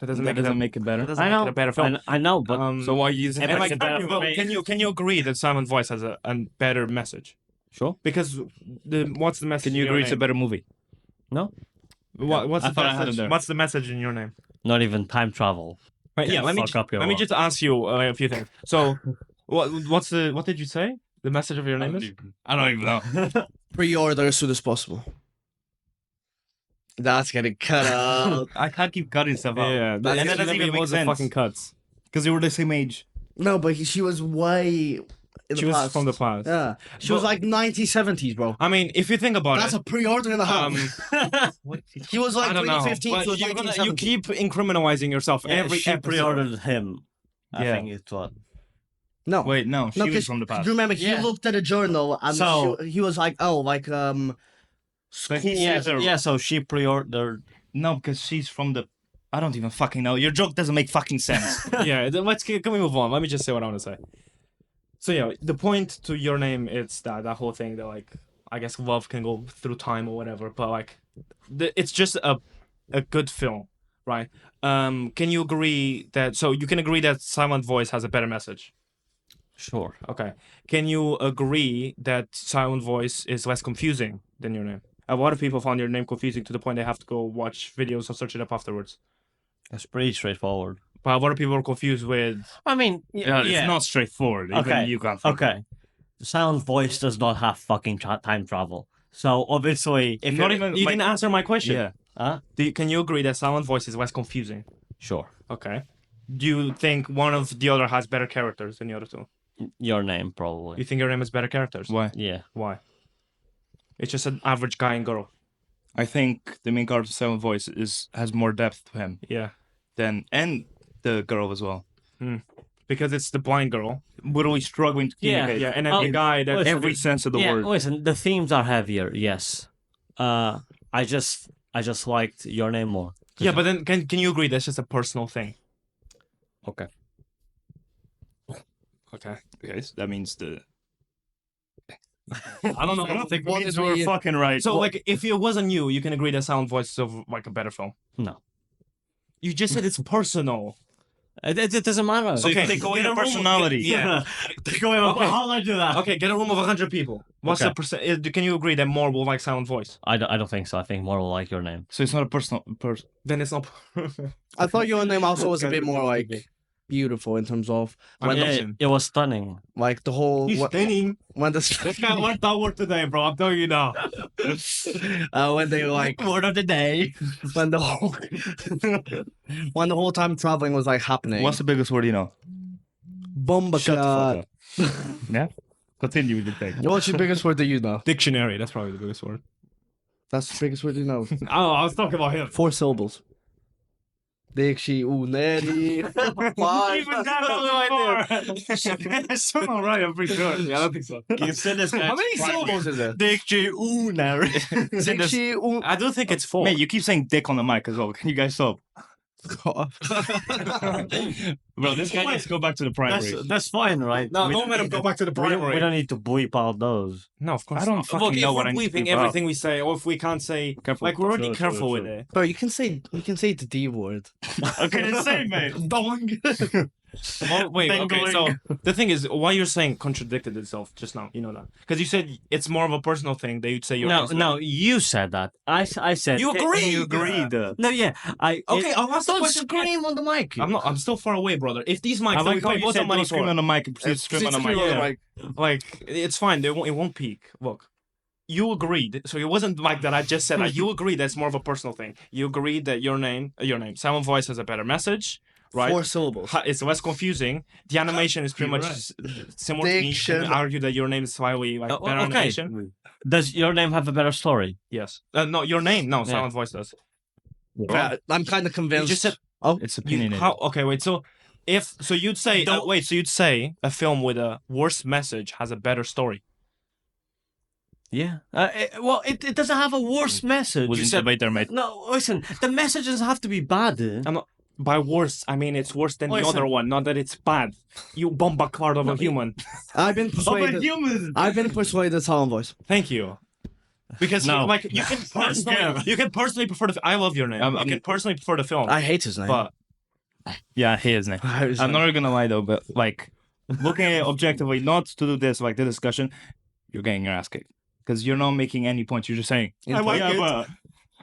that doesn't That make it doesn't a, make it better. that doesn't I make know, it a better film. I know, but So why are you using And it? it's a better well, film. can you agree that Silent Voice has a better message? sure. Because what's the message? Can you in Your agree it's a Name? better movie? No, What's I the thought I had it message? there. What's the message in Your Name? not even time travel. Right, yeah, Can let me fuck up your let me world. just ask you a few things. So, what did you say? The message of Your Name is? I don't even know. Pre-order as soon as possible. That's getting cut out. I can't keep cutting stuff out. Yeah, and that doesn't even make sense. fucking cuts. Because they were the same age. No, but she was way in She the was past. from the past. Yeah, she was But- like 1970s, bro. I mean, if you think about That's it, a pre-order and a half. he was like I don't know. 2015 But to you 1970. keep incriminalizing yourself every she episode. pre-ordered him. I Yeah. think it's what. No, Wait, no, no, she was 'cause from the past. you remember he Yeah. looked at a journal and So- he was like, oh, like school. So she pre-ordered. No, because she's from the... I don't even fucking know. Your joke doesn't make fucking sense. Yeah, then can we move on? Let me just say what I want to say. So yeah, the point to Your Name, it's that whole thing that like I guess love can go through time or whatever, but like it's just a good film, right? Can you agree that? So you can agree that Silent Voice has a better message. Sure. Okay. Can you agree that Silent Voice is less confusing than Your Name? A lot of people found Your Name confusing to the point they have to go watch videos or search it up afterwards. It's pretty straightforward. But a lot of people are confused with. I mean, Yeah, it's not straightforward. Even Okay, you can't. think Okay. Silent Voice does not have fucking time travel. So obviously, if Not you're- even- You like- didn't answer my question. Yeah. Huh? Can you agree that Silent Voice is less confusing? Sure. Okay. Do you think one of the other has better characters than the other two? Your name, You probably. think your name is better characters? Why? Yeah. Why? It's just an average guy and girl. I think the main character Silent Voice has more depth to him Yeah. and the girl as well. Because it's the blind girl. Literally struggling to Yeah, communicate. Yeah, and then the guy that listen, Every sense of the yeah, word. listen, the themes are heavier, yes. I just liked Your Name more. Yeah, but then can you agree that's just a personal thing? Okay. Okay. Guys, that means the. I don't know. I don't think What means did we're we- fucking right. so. Like, if it wasn't you can agree that Silent Voice is like a better film. No. You just said it's personal. It doesn't matter. So Okay, if they go get in a a room- personality. Yeah. Okay. How do I do that? Okay, get a room of 100 people. What's Okay. the percent? Can you agree that more will like Silent Voice? I don't think so. I think more will like Your Name. So it's not a personal person. Then it's not. I thought Your Name also was a bit more like beautiful in terms of when Yeah, Animation. it was stunning. like the whole Standing. when the This guy learned that word today, bro. I'm telling you now. when they like Word of the day. when the whole when the whole time traveling was like happening. What's the biggest word you know? Bomba Shut the clot. fuck up. Yeah? Continue with the thing. What's your biggest word that you know? Dictionary. That's probably the biggest word. That's the biggest word you know. Oh, I was talking about him. 4 syllables. Dictionary. Five. Even that It's still not right, I'm pretty sure. Yeah, I don't think so. You said this How many syllables is it? Dictionary. Dictionary. I do think it's 4. Mate, you keep saying dick on the mic as well. Can you guys stop? Bro, this guy needs to go back to the primary. That's fine, right? No, We- don't let him go back to the we don't, primary. we don't need to bleep out those. No, of course I don't not. fucking Look, know if what we're I need to bleeping bleep out. everything we say, or if we can't say, Careful. like, we're already True, careful true, with true. it. Bro, you can say the D word. Okay, the same, mate. Well, wait, okay, Dingling. so the thing is, why you're saying contradicted itself just now, you know that? Because you said it's more of a personal thing that you'd say you're... No, you said that. I said... You agreed! You agreed. No, yeah. Okay, I'll ask the Don't question. scream on the mic. I'm still far away, brother. If these mics... I like how wait, you what's said the money don't scream for? on the mic and proceed to scream on the mic. Yeah. Like, it's fine. It won't peak. Look. You agreed. So it wasn't like that I just said that. You agreed that's more of a personal thing. You agreed that your name, Silent Voice has a better message, right? 4 syllables. It's less confusing. The animation is pretty much similar to me. You Diction. can argue that your name is slightly like better okay. animation. Does Your Name have a better story? Yes. No, your name. No, Silent Voice does. I'm kind of You convinced. just said It's you, opinionated. okay, wait. So you'd say so you'd say a film with a worse message has a better story. Yeah. It doesn't have a worse message. We'll debate there, mate. No, listen. The message doesn't have to be bad. I'm not. By worse, I mean it's worse than the Listen. other one. Not that it's bad. You bomba card of a human. I've been persuaded. I've been persuaded. Silent Voice. Thank you. Because No. like you can personally prefer the. I love your name. You can personally prefer the film. I hate his name. but Yeah, he is name. I'm not gonna lie though, but like looking at it objectively, not to do this like the discussion, you're getting your ass kicked because you're not making any points. You're just saying I like it. but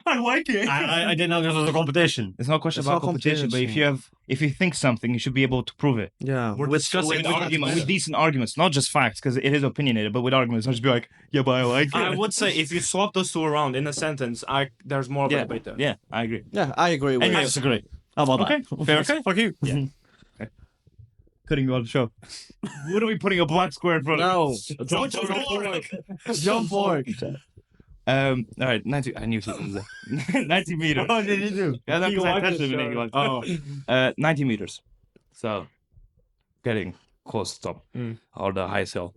I like it. I didn't know this was a competition. It's not a question It's about not competition, but if you think something, you should be able to prove it Yeah. We're with discussing with, arguments. with decent arguments, not just facts, because it is opinionated, but with arguments, not just be like, yeah, but I like it. I would say if you swap those two around in a sentence, there's more of a debate there. Yeah, I agree. Yeah, I agree with. I you. disagree. How about Okay, that? fair. Okay, fuck you. Yeah. Cutting you on the show. What are we putting a black square in front of? No. Jump Jump forward. All right, 90. I knew he was there. 90 meters. What did you do? Yeah, that's You because I watched touched the him and he show. went, 90 meters. So, getting close to top or the highest hill.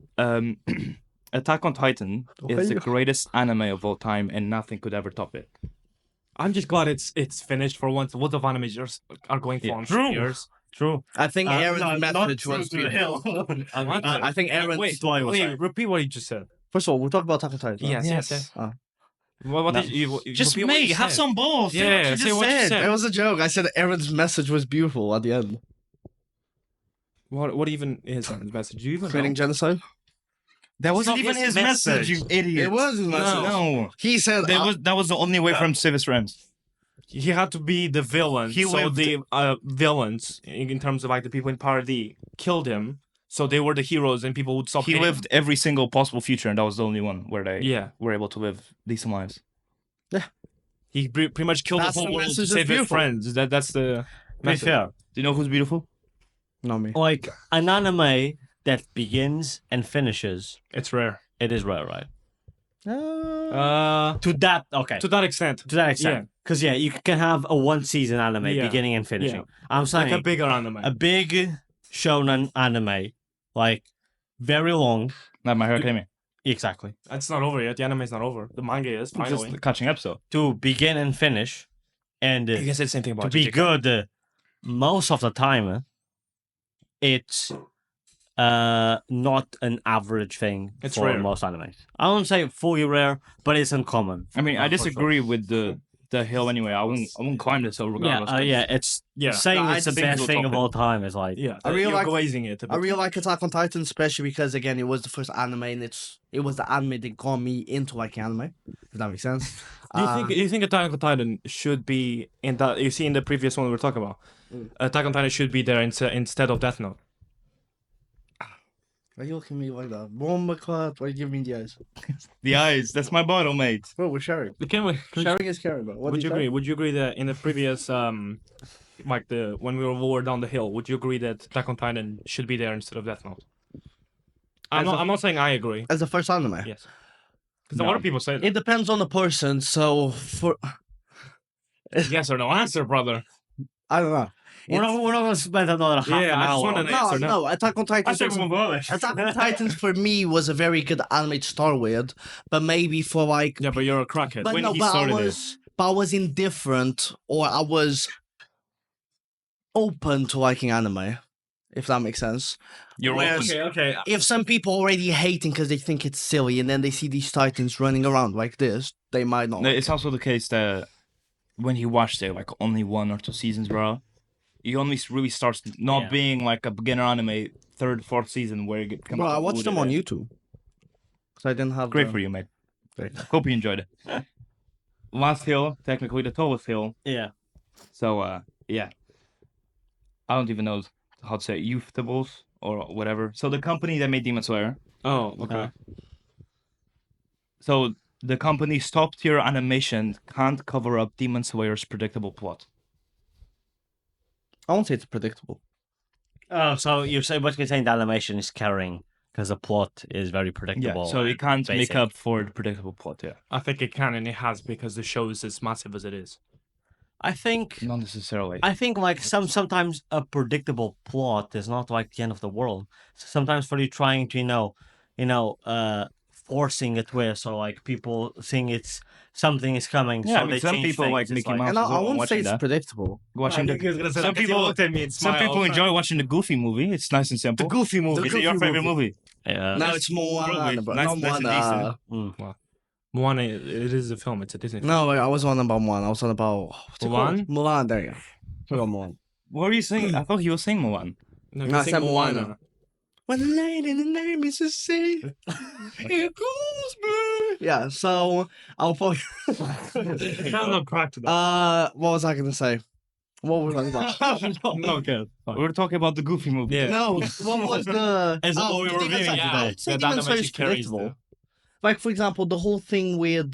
Attack on Titan is the greatest anime of all time, and nothing could ever top it. I'm just glad it's finished for once. What the animators are going for Yeah. on True. years. True. I think Aaron's message was beautiful. I think Aaron's. Wait, repeat what you just said. First of all, we'll talk about Attack on Titan. Yes. Oh. What No. did you Just repeat what me, you have said. some balls. Yeah, say what you said. It was a joke. I said Aaron's message was beautiful at the end. What even is his message? Do you even Creating know? genocide. That wasn't not even his his message, you idiot. It was his message. No. He said. That was the only way from Civis Rems. He had to be the villain. He so lived- the villains, in terms of like the people in Paradis, killed him. So they were the heroes, and people would stop. He hating lived every single possible future, and that was the only one where they Yeah. were able to live decent lives. He pretty much killed That's the the whole world to message that's save his beautiful. friends. That's the To be message. fair, Do you know who's beautiful? Not me. like an anime that begins and finishes, It's rare. it is rare, right? To To that, okay. that extent. To that extent. Because, you can have a one-season anime, Yeah. beginning and finishing. Yeah. I'm saying Like a bigger anime. a big shonen anime, like, very long. Not My Hero Academia. Exactly. It's not over yet. The anime is not over. The manga is finally. Just the catching episode. To begin and finish, and You can say the same thing to about be JJK. good most of the time, it's not an average thing It's for rare. most animes. I won't say fully rare, but it's uncommon. I mean, I For sure. disagree with the hill anyway. I won't climb this hill regardless. It's Yeah. saying No, it's the I think best we'll thing top of it. all time is like Yeah. I really You're like- glazing it. I really like Attack on Titan, especially because again it was the first anime and it was the anime that got me into liking anime. Does that make sense? Do you think Attack on Titan should be in that? You see in the previous one we were talking about, Attack on Titan should be there instead of Death Note. Why are you looking at me like that? Bomba clot, why you give me the eyes? The eyes. That's my bottle, mate. Bro, we're sharing. Can we? Sharing is caring, bro. What Would do you say? agree? Would you agree that in the previous like when we were lower down the hill, would you agree that Attack on Titan should be there instead of Death Note? I'm not saying I agree. As the first anime? Yes. Because a lot of people say that. It depends on the person, so for Yes or no answer, brother. I don't know. we're not gonna spend another half Yeah, an I just hour. want on an it. No, answer, no, Attack on Titan. Attack Attack on Titans for me was a very good anime to start with, but maybe for like, Yeah, but you're a crackhead. but when no, he but started I was indifferent, or I was open to liking anime, if that makes sense. You're Whereas- open. Okay. If some people already hating because they think it's silly, and then they see these Titans running around like this, they might not. No, it's also the case that when he watched it, like only 1 or 2 seasons, bro, he only really starts not Yeah. being like a beginner anime 3rd, 4th season where you get. Bro, I watched them on YouTube. Because I didn't have. Great for you, mate. Hope you enjoyed it. Last hill, technically the tallest hill. Yeah. So, yeah. I don't even know how to say it, Youthtables or whatever. So the company that made Demon Slayer. Oh, okay. So the company's top tier animation can't cover up Demon Slayer's predictable plot. I won't say it's predictable. Oh, so you're saying the animation is carrying because the plot is very predictable. So it can't basic. make up for the predictable plot, yeah. I think it can and it has because the show is as massive as it is. I think Not necessarily. like sometimes a predictable plot is not like the end of the world. Sometimes for you trying to forcing a twist or like people think it's something is coming. Yeah, so I mean, they some change people things. like It's Mickey Mouse. And as I well, won't say watching it's that. predictable. Watching the, some Some people enjoy watching the Goofy movie. It's nice and simple. Goofy movie. Is it your favorite movie? Yeah. No, it's Moana, probably bro. nice- Not nice and Moana. decent. Moana, it is a film. It's a Disney film. No, I was on about Moana. I was on about what's it Mulan? called? Mulan. There you go. Forgot Mulan. What were you saying? I thought he was saying Mulan. No, No, I you think said Moana. When the lady in the name is the sea, here goes me. Yeah, so I'll probably. I'm not cracked to that. What was I gonna say? What was I talking about? Okay. We were talking about the Goofy movie. Yeah. No, what was the? Is that what we were Demon reviewing Slayer. today? I would say Yeah, Demon that Slayer animation is carries predictable. Like for example, the whole thing with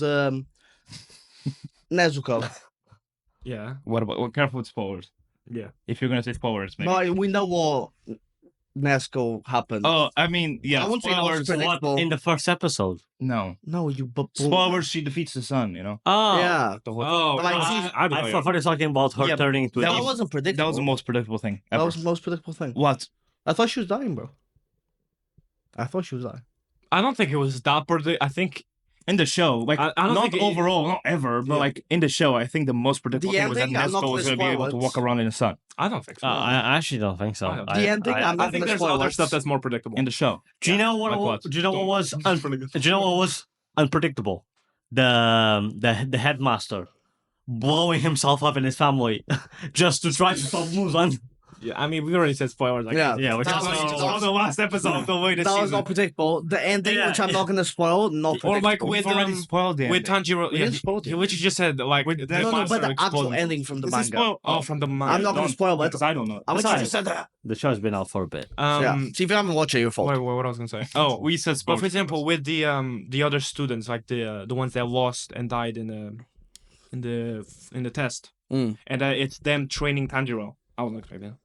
Nezuko. Yeah. What careful with spoilers. Yeah. If you're gonna say spoilers, maybe. But we know what Nezuko happened. Oh, I mean, yeah. I wouldn't say that was spoilers. predictable. In the first episode. No. No, you baboon. Spoilers. She defeats the sun. You know. Oh. Yeah, Oh, Like, I I thought you were talking about her Yeah, turning into that a that demon. wasn't predictable. That was the most predictable thing That ever. was the most predictable thing. What? I thought she was dying, bro. I thought she was dying. I don't think it was that predictable. I think In the show, like I don't not think it- overall, not ever, but Yeah. like in the show, I think the most predictable The thing was that ending, I'm not Nezuko was gonna gonna be able to spoil walk it. around in the sun I don't think so. I actually don't think so. I don't- The ending, I'm I not think gonna there's spoil other it. stuff that's more predictable. in the show. Do you know what? Like what? Do you know what was? Do you know what was unpredictable? The headmaster blowing himself up in his family just to try to stop Mulan. Yeah, I mean, we already said spoilers. Like, Yeah, Yeah, which that is was- the last episode of the way that was not predictable. The ending, Yeah, which I'm not gonna spoil, not Or like predictable. with We've already spoiled the with ending. Tanjiro, We yeah, didn't spoil it. which you just said, like the no, but master the actual exploding. ending from the This is manga. spoil- Oh, from the manga. I'm not gonna spoil it. because I don't know. I literally Sorry. just said that. The show's been out for a bit. Yeah. See, if you haven't watched it, your fault. Wait, what I was gonna say? Oh, We said but spoilers. for example, with the other students, like the ones that lost and died in the test, Mm. and it's them training Tanjiro. I wasn't expecting.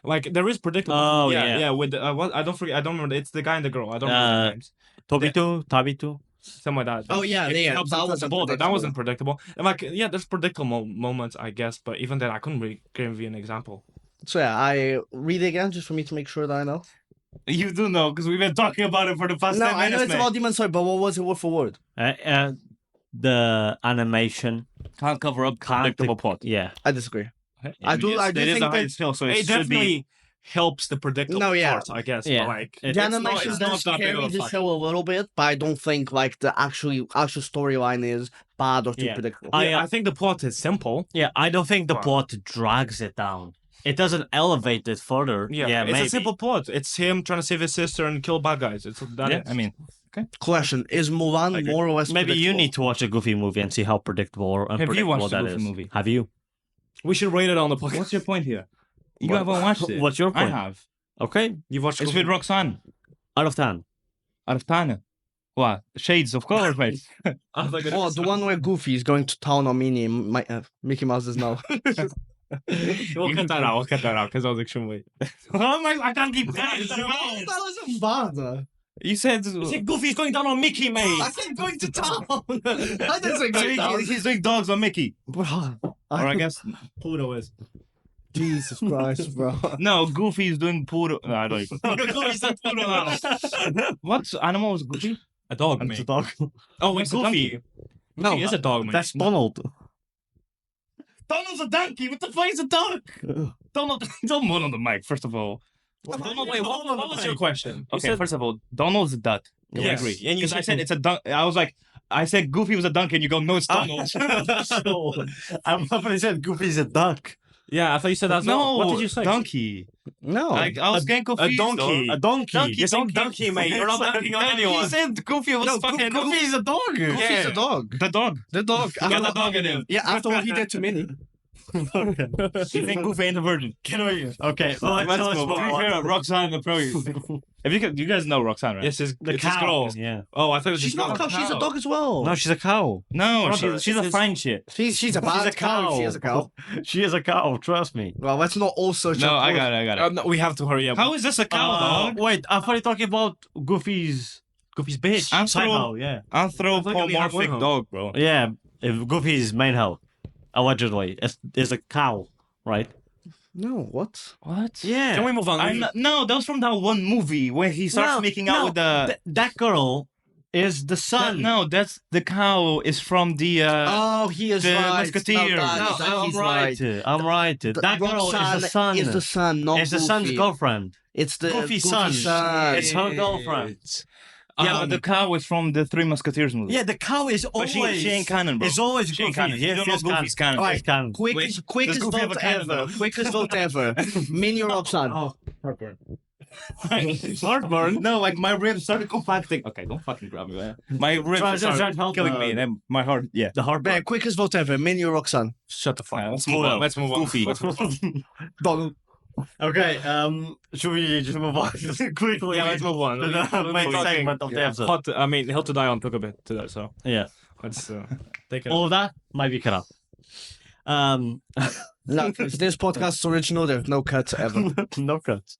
Like there is predictable. Oh, yeah. yeah. With what I don't forget. I don't remember. It's the guy and the girl. I don't remember their names. Tabitu. Something like that. Oh, yeah, It yeah, helps that them wasn't both. That predictable. wasn't predictable. And like yeah, there's predictable moments, I guess. But even then, I couldn't really give you an example. So yeah, I read it again just for me to make sure that I know. You do know because we've been talking about it for the past No, 10 I know minutes. it's about Demon Slayer, but what was it word for word? The animation Can't cover up can't predictable plot. Yeah. I disagree. Yeah, I do it is think a high that- skill, so It it should be. definitely helps the predictable No, yeah. part, I guess. Yeah. But like It- The it's animation it's does not that big carry of a the factor. show a little bit, but I don't think like the actual storyline is bad or too Yeah. predictable. I think the plot is simple. Yeah, I don't think the Wow. plot drags it down. It doesn't elevate it further. Yeah, it's maybe. a simple plot. It's him trying to save his sister and kill bad guys. It's that. Yeah, is. I mean, Question: Is Mulan Okay. more or less? Maybe you predictable? need to watch a Goofy movie and see how predictable or you unpredictable watched the that Goofy is. movie? Have you? we should rate it on the podcast. what's your point here? You What- haven't watched it. What's your I point? have. Okay, You've watched It's Goofy? with Roxanne. out of 10. Out of 10. What? Shades of color, mate. I was like, Oh, the one where Goofy is going to town on Mickey Mouse is now. We'll cut that out. We'll cut that out because I was extremely. I can't keep That wasn't bad. You said Goofy's going down on Mickey, mate. I said going to town. I didn't say going to town. he's doing dogs on Mickey. Bro, Or I guess Pluto is. Jesus Christ, bro. no, Goofy is doing poodle. No, I don't even. Goofy's doing Pluto now. What animal is Goofy? A dog, It's a mate. dog. Oh, wait, It's a Goofy. No, Goofy is a dog, mate. That's Donald. Donald's a donkey. What the fuck is a dog? Donald, don't moan on the mic. First of all. Donald, wait, what was your question? You Okay, said- first of all, Donald's a duck. I Yes. agree. And you Because I said- said it's a duck. I was like, I said Goofy was a donkey, and you go, no, it's Donald. I'm probably said Goofy's a duck. Yeah, I thought you said that's no, What did you say? Donkey. no. I was getting confused. donkey. though. A donkey. Donkey. You're saying donkey, mate. You're not dunking on anyone. You said Goofy was No, fucking Goofy's a dog. Goofy's Yeah. a dog. the dog. The dog. Got the dog in him. Yeah, after what he did to Minnie. You think Goofy ain't a virgin? Get over here. Okay, Let's move on. Roxanne, the pro. If you guys know Roxanne, right? Yes, it's The it's his cow. girl. Yeah. Oh, I thought it was She's his not a girl. cow. She's a dog as well. No, she's a cow. No, Brother, she's a it's- fine shit. She's a bad cow. She is a cow. She is a cow. Trust me. Well, let's not also. No, I got it. No, we have to hurry up. How is this a cow, dog? Wait, I thought you were talking about Goofy's Goofy's bitch? side yeah. Anthropomorphic one. dog, bro. Yeah, if Goofy's main hoe, allegedly, is a cow, right? No, what? What? Yeah. Can we move on? No, that was from that one movie where he starts making out with the. that girl is the son. No, that's the cow is from the. Oh, he is the right. Musketeer. No, I'm he's right. I'm right. That girl is the son. Is the son, not It's the son's Goofy. girlfriend. It's the Goofy's Goofy's son. It's her girlfriend. Yeah, but the cow is from the Three Musketeers movie. Yeah, the cow is but always. she ain't canon, bro. It's always She ain't Goofy. canon. You don't know she's Goofy's canon. Alright. She's canon. Quickest does Goofy have vote a cannon, ever. though? Quickest vote ever. Minnie or Roxanne? Oh, heartburn. Heartburn? No, like my ribs started compacting. Okay, don't fucking grab me, man. My ribs Try started to help, killing me, and then my heart. Yeah. The heartburn. Man, quickest vote ever. Minnie or Roxanne? Shut the fuck up. Let's move on. Let's move on. Goofy. Let's move on. Donald. Okay, should we just move on quickly? Yeah, let's move on. To the main segment of the episode. Hot, I mean, Hill to Die on took a bit to that, so Yeah. let's take it. All of that might be cut out. No, it's this podcast's original. There's no cuts ever. No cuts.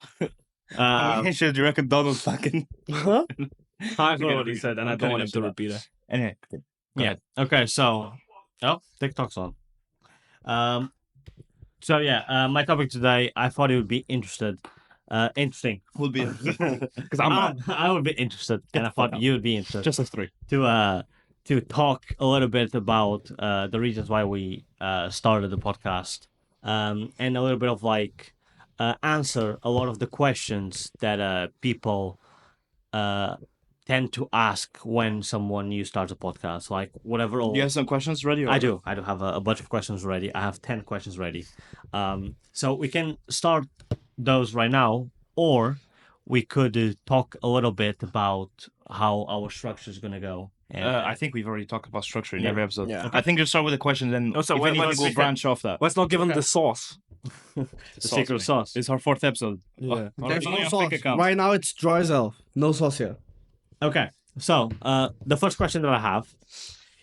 Should you reckon Donald fucking? Huh? I forgot what he said, and I don't want him to Continue. repeat it. Anyway, Yeah. Okay. So, TikTok's on. So yeah, my topic today, I thought it would be interesting. would be Because I'm not. I would be interested, and I thought you would be interested Just us three. to talk a little bit about the reasons why we started the podcast, and a little bit of like answer a lot of the questions that people tend to ask when someone new starts a podcast, like whatever. you have some questions ready? Or? I do have a bunch of questions ready. I have 10 questions ready. So we can start those right now, or we could talk a little bit about how our structure is going to go. And, I think we've already talked about structure in Yeah. every episode. Yeah. I think just start with the question, then Oh, so if wait, anything, let's we'll take branch off that. Let's not give him the sauce. the secret mate. sauce. It's our 4th episode. Yeah. There's Only no on sauce. fake account. Right now it's dry as hell. No sauce here. Okay. So the first question that I have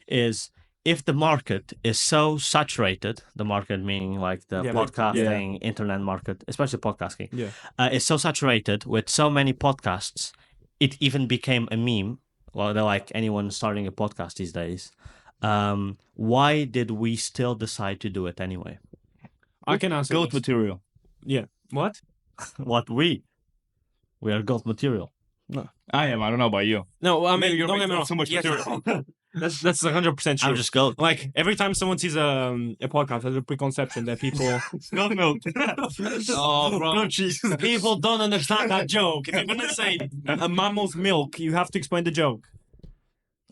is, if the market is so saturated, the market meaning like the Yeah, podcasting, internet market, especially podcasting, Yeah. is so saturated with so many podcasts, it even became a meme. Well, they're like anyone starting a podcast these days. Why did we still decide to do it anyway? I can answer Goat this. material. Yeah. What? What we are gold material. I am. I don't know about you. No, I Maybe mean, you're don't get me making wrong. so much Yes, material. that's 100% true. I'm just gold. Like every time someone sees a podcast, there's a preconception that people Goat milk. oh bro Goat cheese. people don't understand that joke. If you're gonna say a mammal's milk, you have to explain the joke.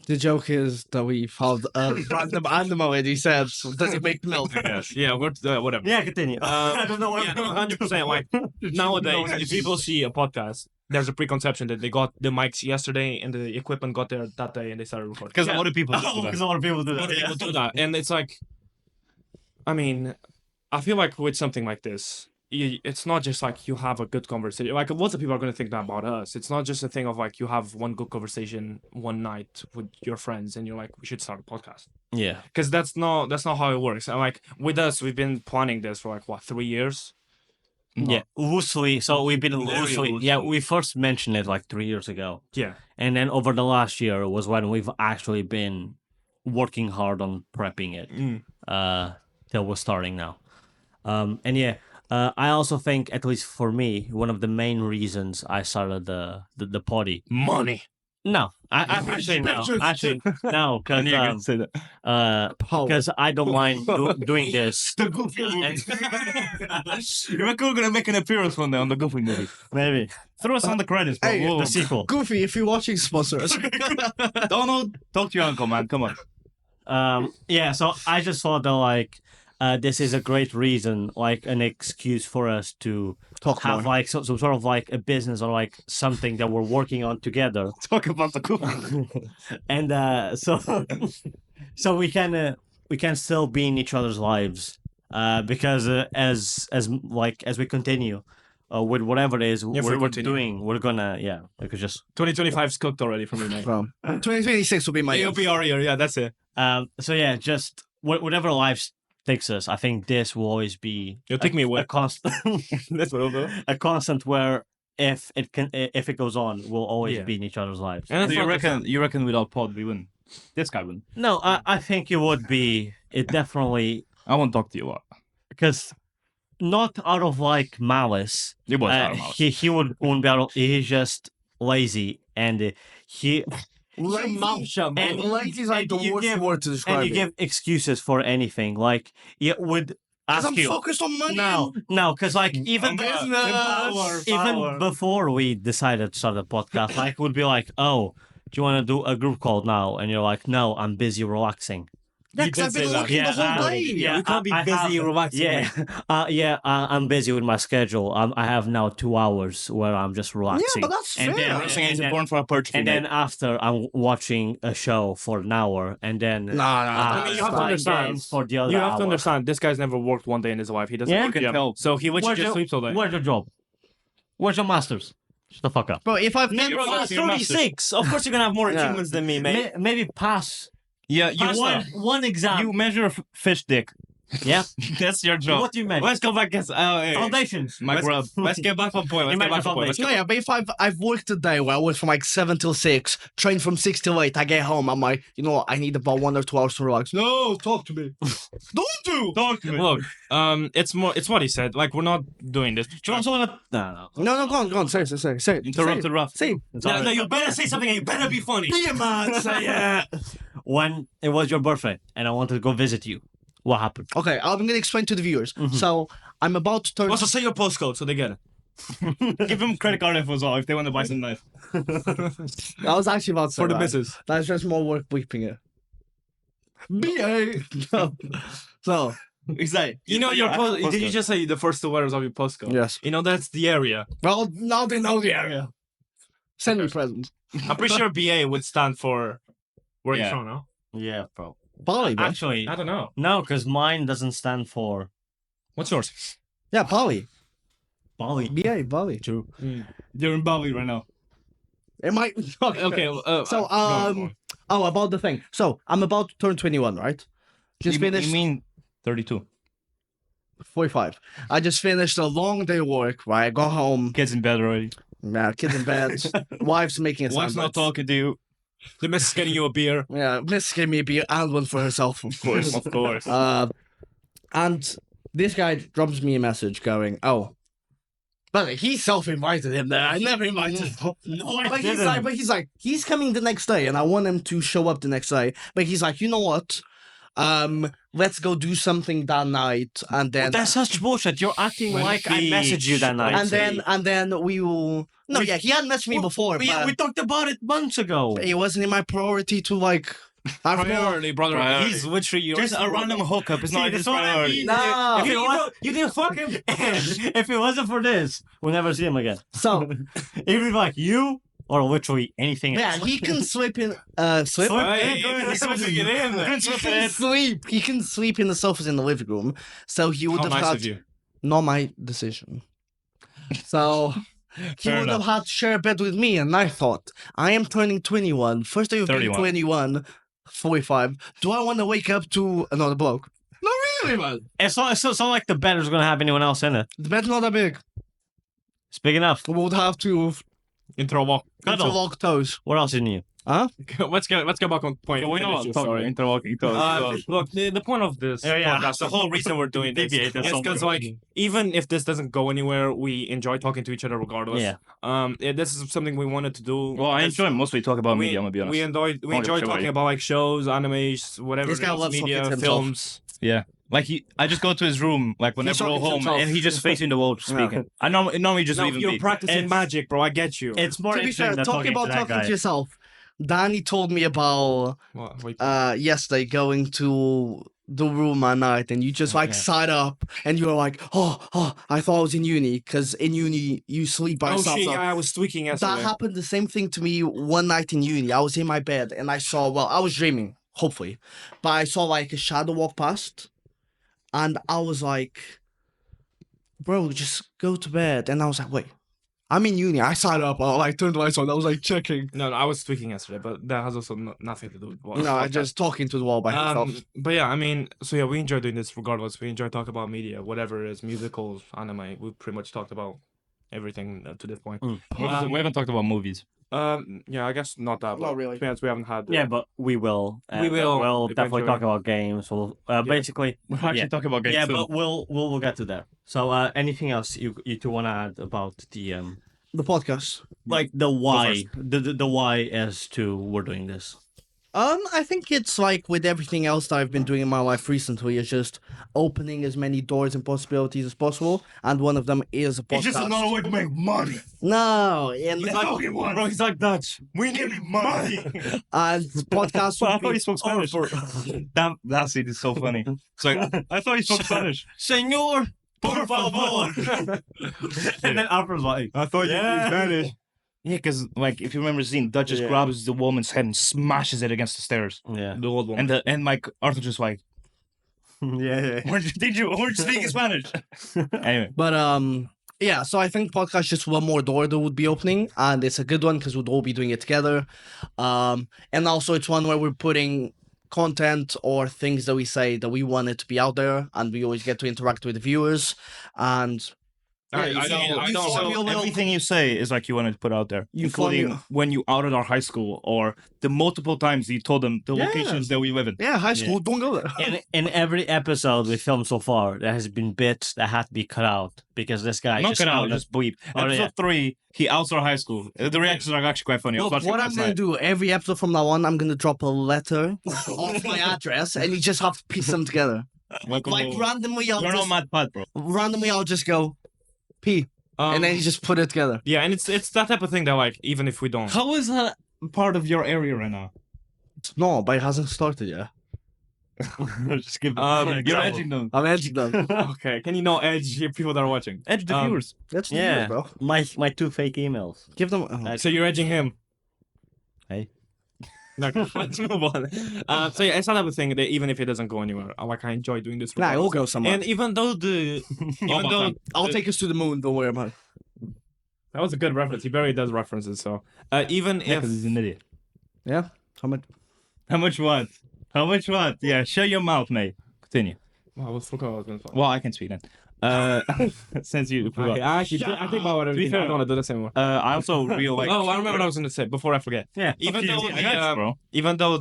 The joke is that we found a random animal and he said, does it make milk? Yes. Yeah, we're whatever. Yeah, continue. I don't know. Yeah, 100%. Like nowadays, if people see a podcast, there's a preconception that they got the mics yesterday and the equipment got there that day and they started recording. Because a lot of people do Because that. a lot of people do that. People do that, and it's like, I mean, I feel like with something like this, it's not just like you have a good conversation. Like lots of people are going to think that about us. It's not just a thing of like you have one good conversation one night with your friends and you're like, we should start a podcast. Yeah. Because that's not how it works. And like with us, we've been planning this for like what 3 years. Yeah, loosely. So we've been Very loosely. loosely. Yeah, we first mentioned it like 3 years ago, Yeah. and then over the last year was when we've actually been working hard on prepping it. Till we're starting now. And yeah, I also think, at least for me, one of the main reasons I started the potty. Money. No, I actually no, because say that. because I don't mind doing this. The Goofy movie. You reckon we're gonna make an appearance one day on the Goofy movie? Maybe Throw us on the credits, bro. Hey, Whoa. the sequel. Goofy, if you're watching, sponsor us. Donald, talk to your uncle, man. Come on. Yeah, so I just thought that like this is a great reason, like an excuse for us to Talk have more. like some sort of like a business or like something that we're working on together. Talk about the Goofy. And so we can still be in each other's lives because as we continue with whatever it is If we we're continue. doing, we're gonna we could just 2025 is cooked already for me, mate. From 2026 will be my year. It'll be our year. Yeah, that's it. so yeah, just whatever life takes us. I think this will always be You'll take me away. a constant That's what I'll do. a constant where if it goes on, we'll always Yeah. be in each other's lives. And that's Do you not just- reckon without Pod we wouldn't? This guy wouldn't. No, I think it would be. It definitely, I won't talk to you a lot. because not out of like malice. It was out of mouth. He wouldn't be able. He's just lazy, and he Mouth shut, and- lazy is like the and you worst give- word to describe and you it. give excuses for anything. Like it would 'Cause ask I'm you. focused on money. No, because like even even before we decided to start the podcast, like it would be like, oh, do you want to do a group call now? And you're like, no, I'm busy relaxing. Yeah, You 'cause I've did been say that. working the whole day. Yeah, we can't be busy have- relaxing. Yeah, I'm busy with my schedule. I have now 2 hours where I'm just Yeah, relaxing. but that's And fair. then- Relaxing is and then- important for a purchase. And then after, I'm watching a show for an hour, and then No, I mean, you have to playing understand. games for the other You have hour. to understand. This guy's never worked one day in his life. He doesn't. Yeah? work You can a job. tell. So he literally Where's just your- sleeps all day. Where's your job? Where's your masters? Shut the fuck up. Bro, if I've You're Bro, master, you're you're master. 36. Of course, you're gonna have more Yeah. achievements than me, mate. Maybe pass Yeah, you One exam. you measure fish dick. Yeah. That's your job. What do you mean? Let's go back. Hey. Foundations. My grub. Let's get back on point. Let's get Imagine back on point. Let's No, yeah, but if I've worked a day where I work from like 7 till 6, trained from 6 till 8, I get home, I'm like, you know what, I need about 1 or 2 hours to relax. No, talk to me. Don't do. Talk to me. Look, it's what he said. Like we're not doing this. Do you want someone to... No. No, go on, say it. Interrupted rough. Say it. No, you better say something and you better be funny. Be a man, say it. When it was your birthday and I wanted to go visit you, what happened? Okay, I'm gonna explain to the viewers. So, I'm about to turn... Also, say your postcode so they get it. Give them credit card info as well if they want to buy some knife. I was actually about to say For the that. missus. That's just more work bleeping it. BA! No. So, Exactly. You know your postcode. post. Did you just say the first 2 letters of your postcode? yes. You know that's the area. Well, now they know the area. Send me presents. I'm pretty sure BA would stand for where Yeah. you're from. No, Yeah, bro. Poly, man. Actually, I don't know. no, because mine doesn't stand for What's yours? Yeah, Poly. Bali. BA, Poly. True. You're in Bali right now. It might... Okay. Okay. So, go on. Oh, about the thing. So I'm about to turn 21, right? Just finished You mean 32? 45. I just finished a long day of work. Right, I got home. Kids in bed already. Yeah, kids in bed. Wife's making a Wife's not sandwich. talking to you. The missus getting you a beer. Yeah, Miss gave me a beer and one for herself, of course. Of course. And this guy drops me a message going, "Oh, but he self-invited him there. I never invited him." No, I But didn't. he's coming the next day, and I want him to show up the next day. But he's like, you know what? Let's go do something that night, and then That's such bullshit. You're acting When like I messaged you that night. and then we will. No, yeah, he had messaged me before, we, but we talked about it months ago. it wasn't in my priority to like. have more- Priority, brother. Priority. He's literally your. Just a random hookup is not his that's what I priority. mean. No. If it was, you didn't fuck him. If it wasn't for this, we'll never see him again. So It would be like you or literally anything yeah, else. he can sleep in Slip sleep. in, He's supposed to get in there. He can sleep. He can sleep in the sofas in the living room. So he would How have nice had of you. not my decision. So he Fair would have had to share a bed with me, and I thought, I am turning 21. First day of being 31. 21, 45. Do I want to wake up to another bloke? Not really, man. It's not like the bed is going to have anyone else in it. The bed's not that big. It's big enough. We would have to Interlock. interlock toes. What else is new? Let's get back on point. We know Finish what your I'm talking story. about. Interlocking toes. Look, the point of this Yeah. podcast, the whole reason we're doing this, Deviate, that's is all because we're like even if this doesn't go anywhere, we enjoy talking to each other regardless. Yeah. This is something we wanted to do. Well, I because enjoy mostly talking about we, media, I'm gonna be honest. We enjoy give a shit about talking you. about like shows, animes, whatever. This guy it is, loves media, talking to himself. films. Yeah. Like I just go to his room, like whenever we're talking to home, himself. and he just facing the wall speaking. I normally just No, leave him you're be. practicing It's- magic, bro. I get you. It's more To be interesting fair, than talking about to that talking guy. to yourself, Danny told me about Wait. yesterday going to the room at night, and you just like sat up and you were like, oh, I thought I was in uni, because in uni you sleep by Oh yourself. shit! so Yeah, I was tweaking yesterday. that happened the same thing to me one night in uni. I was in my bed and I saw, well, I was dreaming, hopefully, but I saw like a shadow walk past, and I was like, bro, just go to bed. And I was like, wait, I'm in uni. I sat up, I like turned the lights on, I was like checking. No, I was tweaking yesterday, but that has also nothing to do with what. No, I podcast. just talking to the wall by myself. But yeah, I mean, so yeah, we enjoy doing this regardless. We enjoy talking about media, whatever it is, musicals, anime. We've pretty much talked about everything to this point. Mm. We haven't talked about movies. Yeah, I guess not that. Not but really. to be honest, we haven't had. Yeah, but we will. We will We'll definitely eventually. talk about games. We'll basically. We're actually talking about games Yeah, soon. but we'll get to there. So, anything else you two want to add about the The podcast. like the why, the why as to we're doing this? I think it's like with everything else that I've been doing in my life recently, is just opening as many doors and possibilities as possible, and one of them is a podcast. way to make money. No, and Bro, he's like Dutch. We need money. and podcast I would thought he be spoke Spanish. That scene is so funny. It's like I thought he spoke Spanish. Señor, por favor. And then Alfred's like, I thought you knew Spanish. Yeah, because like if you remember the scene, Dutch just Yeah. grabs the woman's head and smashes it against the stairs. yeah, The old one. And like Arthur just like, yeah. weren't you speaking Spanish? Anyway, But yeah, so I think podcast just one more door that would be opening, and it's a good one because we'd all be doing it together. And also it's one where we're putting content or things that we say that we want it to be out there, and we always get to interact with the viewers. And I you don't. follow your little- everything you say is like you wanted to put out there, You including follow- when you outed our high school or the multiple times you told them the Yeah. locations that we live in. yeah, high school, don't go there. In every episode we filmed so far, there has been bits that had to be cut out because this guy Not just cut out, outed- just bleep. Oh, Episode yeah. 3, he outs our high school. The reactions are actually quite funny. I was Look, watching what it I'm last gonna night. do every episode from now on, I'm gonna drop a letter off my address, and you just have to piece them together. Like, Like randomly, I'll you're not just, mad pod, bro. randomly I'll just go P, and then you just put it together. Yeah, and it's that type of thing that like even if we don't. How is that part of your area right now? No, but it hasn't started yet. Just give You're you're edging them. I'm edging them. Okay, can you not edge here people that are watching? Edge the Um, viewers. That's the Yeah, deal, bro. my two fake emails. Give them. Oh. So you're edging him. Hey. No, let's move on. So yeah, it's that type of thing that even if it doesn't go anywhere, I enjoy doing this. Nah, we'll regardless. go somewhere. And even though even though I'll take us to the moon. Don't worry about it. that was a good reference, he barely does references. So even Yeah, if because he's an idiot. Yeah. How much? How much what? How much what? Yeah, shut your mouth, mate. Continue. Wow, I forgot what I was gonna talk. Well, I can speak then. Since you forgot. Okay, I think about everything. I don't want to do this anymore. I also really like. Oh, I remember what I was gonna say before I forget. Yeah. Even Okay, though I got you, bro. even though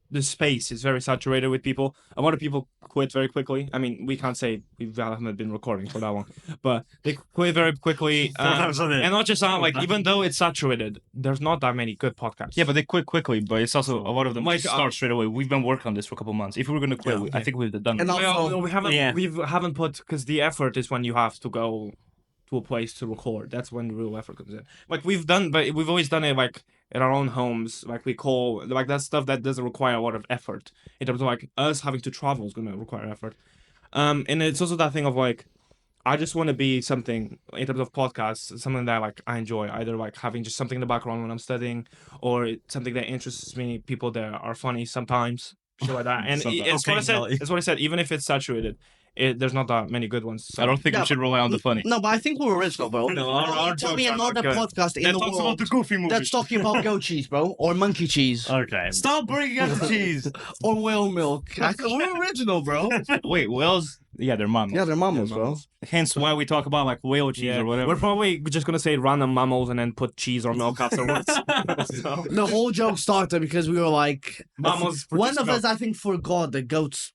the space is very saturated with people, a lot of people quit very quickly. I mean, we can't say we haven't been recording for that long, but they quit very quickly. And not just that, like even though it's saturated, there's not that many good podcasts. Yeah, but they quit quickly. But it's also a lot of them Like, start straight away. We've been working on this for a couple months. If we were gonna quit, I think we'd have done it. And also, we haven't Yeah. we haven't put because the effort is when you have to go to a place to record. That's when the real effort comes in. Like we've always done it like in our own homes. Like we call like that stuff that doesn't require a lot of effort. In terms of like us having to travel is gonna require effort. And it's also that thing of like I just want to be something in terms of podcasts, something that like I enjoy, either like having just something in the background when I'm studying, or something that interests me, people that are funny sometimes, shit like that. And it's what I said. It's what I said. Even if it's saturated, there's not that many good ones. So. I don't think we should rely on the funny. no, but I think we're original, bro. No, our Tell me jokes are not another good. podcast in That the talks about world the Goofy movie. that's talking about goat cheese, bro, or monkey cheese, Okay. Stop bringing up the cheese. or whale milk. We're original, bro. Wait, whales? Yeah, they're mammals. Yeah, they're mammals, bro. Hence why we talk about like whale cheese or whatever. We're probably just gonna say random mammals and then put cheese or milk afterwards. So, The whole joke started because we were like, mammals. one of us, I think, forgot that goats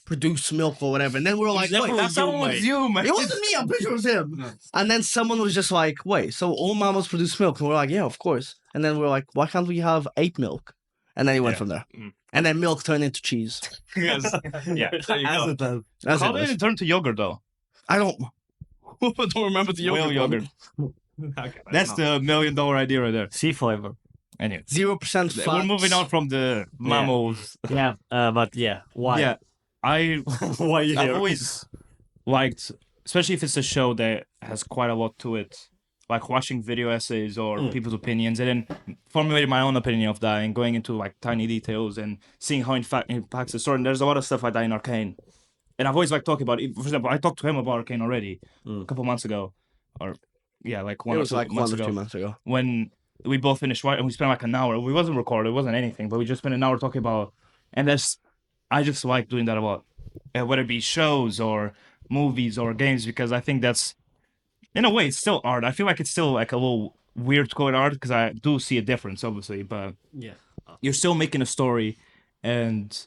produce milk or whatever, and then we were like, wait, That someone was you, man. it wasn't me. I'm pretty sure it was him. And then someone was just like, wait, so all mammals produce milk? And we're like, yeah, of course. And then we were like, why can't we have ape milk? And then he went from there. And then milk turned into cheese. Yes. Yeah. There you go. As it does. That's How it. did it turn to yogurt though? I don't remember the Whale yogurt. yogurt. That's the $1 million idea right there. Sea flavor. Anyway, 0% fat. we're moving on from the mammals. Yeah. But yeah. Why? Yeah, Why you I've here? always liked, especially if it's a show that has quite a lot to it, like watching video essays or people's opinions, and then formulating my own opinion of that and going into like tiny details and seeing how in fact impacts the story. And there's a lot of stuff like that in Arcane, and I've always liked talking about it. For example, I talked to him about Arcane already a couple months ago, or yeah, like It was like 1 or 2 months ago. when we both finished and we spent like an hour. We wasn't recorded, it wasn't anything, but we just spent an hour talking about. And I just like doing that a lot, whether it be shows or movies or games, because I think that's, in a way, it's still art. I feel like it's still like a little weird to call it art because I do see a difference, obviously, but Yeah. you're still making a story, and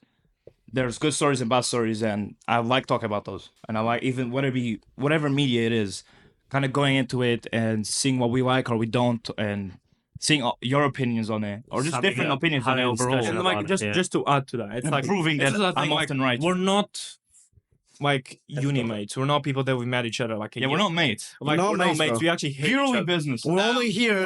there's good stories and bad stories, and I like talking about those. And I like, even whether it be whatever media it is, kind of going into it and seeing what we like or we don't, and seeing your opinions on it, or just Having different a- opinions on it having a overall. discussion And about like it, just yeah. just to add to that, it's And like proving this that is the I'm thing, often right. We're not like unimates. We're not people that we met each other like. Yeah, we're not mates. Like Not we're not mates, mates. bro. We actually hate Purely each other. business. We're only here.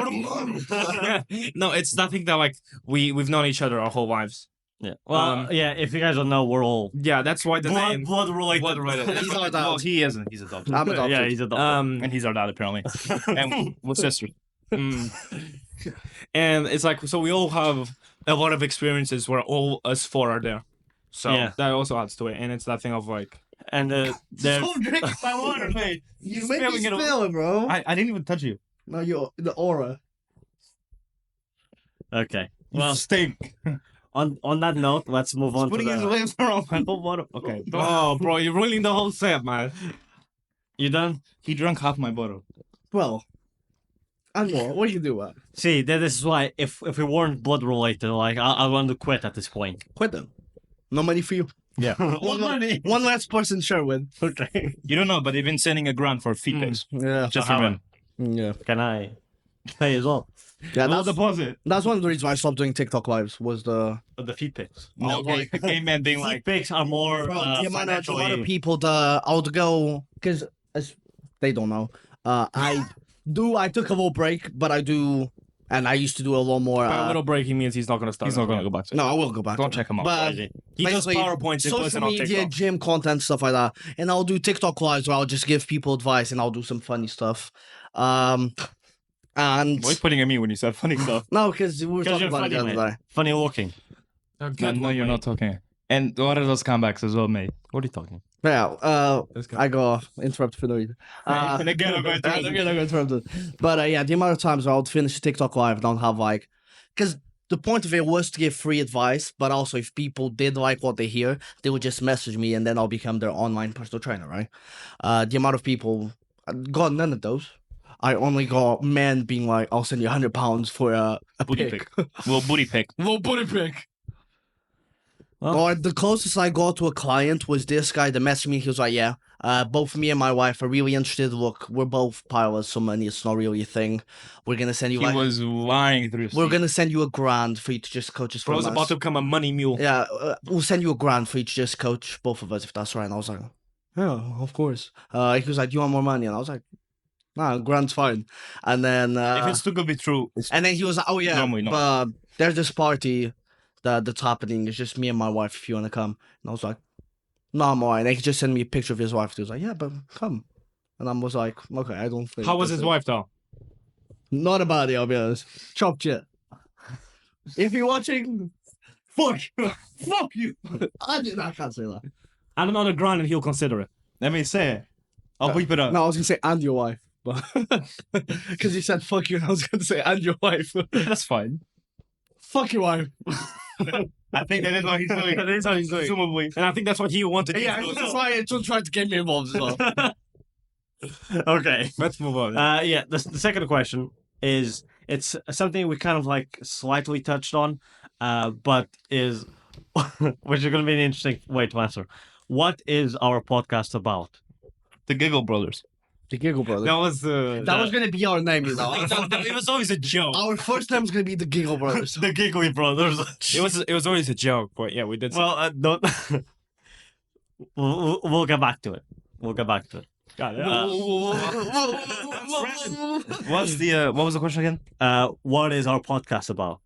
No, it's nothing that like we've known each other our whole lives. Yeah. Well, yeah. If you guys don't know, we're all Yeah, that's why the name. blood related. Blood related. He's our Well, dad. he isn't. He's adopted. I'm adopted. Yeah, he's a doctor. And he's our dad, apparently. And we're sisters. And it's like so we all have a lot of experiences where all us four are there. So Yeah. that also adds to it, and it's that thing of like And there's drink my water, mate. You make me spill it, bro. I didn't even touch you. No, you're the aura. okay. Well, Well, stink. on that note, let's move on to Putting his the. lips around my whole bottle. Okay. oh, bro, you're ruining the whole set, man. You done? He drank half my bottle. Well, and what do you do, man? See, this is why if we weren't blood related, like I want to quit at this point. Quit them. No money for you. Yeah. One last person, Sherwin. Okay. You don't know, but they've been sending a grant for feet pics. Yeah. Just How for him. Yeah. Can I pay as well? Yeah, No that's, deposit. that's one of the reasons why I stopped doing TikTok lives was the The feet pics. No, Okay. like game man being Feet like, pics are more the amount of financially. people that I would go because they don't know. I took a little break, but I do, and I used to do a lot more. By a little break, he means he's not gonna start. he's not going to go back to it. No, I will go back. Don't to it. check him out. But He does basically, PowerPoints and puts it social on media, TikTok. gym content, stuff like that. And I'll do TikTok lives where I'll just give people advice and I'll do some funny stuff. And Why are you putting at me when you said funny stuff? no, because we were 'Cause talking you're about it the funny, other man. day. Funny looking. No, you're not talking. And what are those comebacks as well, mate? What are you talking? Yeah, Let's go. I got interrupted for no reason. And again, I'm going I got interrupted. But yeah, the amount of times I would finish a TikTok live and I'll have like, because the point of it was to give free advice, but also if people did like what they hear, they would just message me, and then I'll become their online personal trainer, right? The amount of people, I got none of those. I only got men being like, "I'll send you £100 for a Booty pic." pick. Little booty pick. Little booty pic. Well- Or the closest I got to a client was this guy that messaged me. He was like, "Yeah, both me and my wife are really interested. Look, we're both pilots, so money is not really a thing. We're gonna send you He like, was lying through his we're teeth. gonna send you £1,000 for you to just coach us for Bro a was month. about to become a money mule. Yeah, we'll send you £1,000 for you to just coach both of us, if that's right." And I was like, "Yeah, of course." He was like, "Do you want more money?" And I was like, "Nah, £1,000's fine." And then If it's too good to be true, it's and then he was like, "Oh yeah, Normally not. but there's this party that's happening. It's just me and my wife. If you want to come." And I was like, "No, I'm alright." And he just sent me a picture of his wife. He was like, "Yeah, but come." And I was like, "Okay, I don't think." How was that's his it." wife though? Not a baddie, I'll be honest. Chopped shit. If you're watching, fuck, fuck you. I can't say that. Add another grand and he'll consider it. let me say it. I'll beep it up. No, I was gonna say and your wife, but because you said fuck you, and I was gonna say and your wife. That's fine. Fuck your wife. I think that is what he's doing. That is how he's doing. Presumably. And I think that's what he wanted. Yeah, that's why I just tried to get me involved as well. Okay. Let's move on. Yeah. The second question is it's something we kind of like slightly touched on, but is which is going to be an interesting way to answer. What is our podcast about? The Giggle Brothers. The Giggle Brothers. that was That was gonna be our name, you know. it was always a joke. Our first name is gonna be the Giggle Brothers. The Giggly Brothers. It was always a joke, but yeah, we did. Well, don't. We'll get back to it. We'll get back to it. God, What's the what was the question again? What is our podcast about?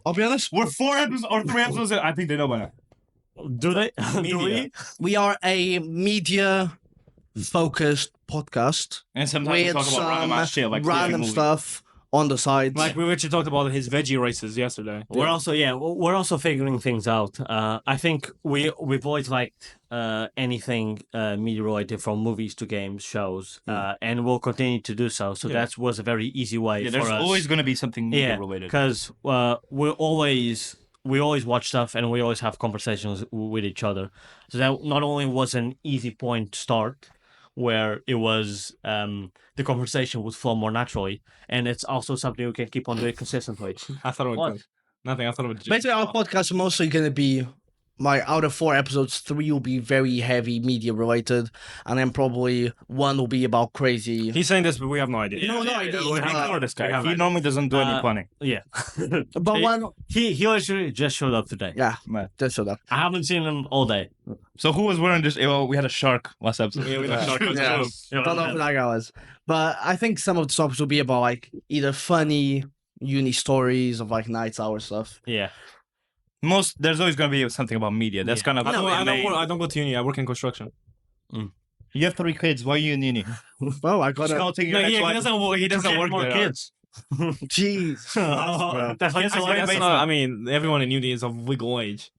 I'll be honest. We're 4 episodes or 3 episodes in. I think they know by now. Do they? Do Media. we? We are a media-focused podcast And sometimes we with talk about random ass shit like random movies. stuff on the side. like we actually talked about his veggie races yesterday. We're also figuring things out. I think we've always liked anything media related, from movies to games, shows, and we'll continue to do so. So that was a very easy way Yeah, for there's us. always going to be something media related. because we always watch stuff and we always have conversations with each other. So that not only was an easy point to start, where it was the conversation would flow more naturally, and it's also something we can keep on doing consistently. I thought it was What? nothing. I thought it was Basically, our podcast is mostly going to be, like, out of 4 episodes, 3 will be very heavy media related, and then probably 1 will be about crazy. He's saying this, but we have no idea. No idea. we have Ignore this guy. He normally doesn't do any Uh, planning. Yeah, But one, he literally just showed up today. yeah, Man. just so that. I haven't seen him all day. So who was wearing this? Well, we had a shark last episode. Yeah, we had a shark. Yeah. Don't know who that guy was. But I think some of the topics will be about, like, either funny uni stories of, like, nights hour stuff. Yeah. There's always going to be something about media. That's kind of. I don't go to uni. I work in construction. You have 3 kids. Why are you in uni? Well, I got it. Scouting No, your he ex-wife. doesn't work more there. kids. Jeez. That's why That's not, I mean, everyone in uni is of legal age.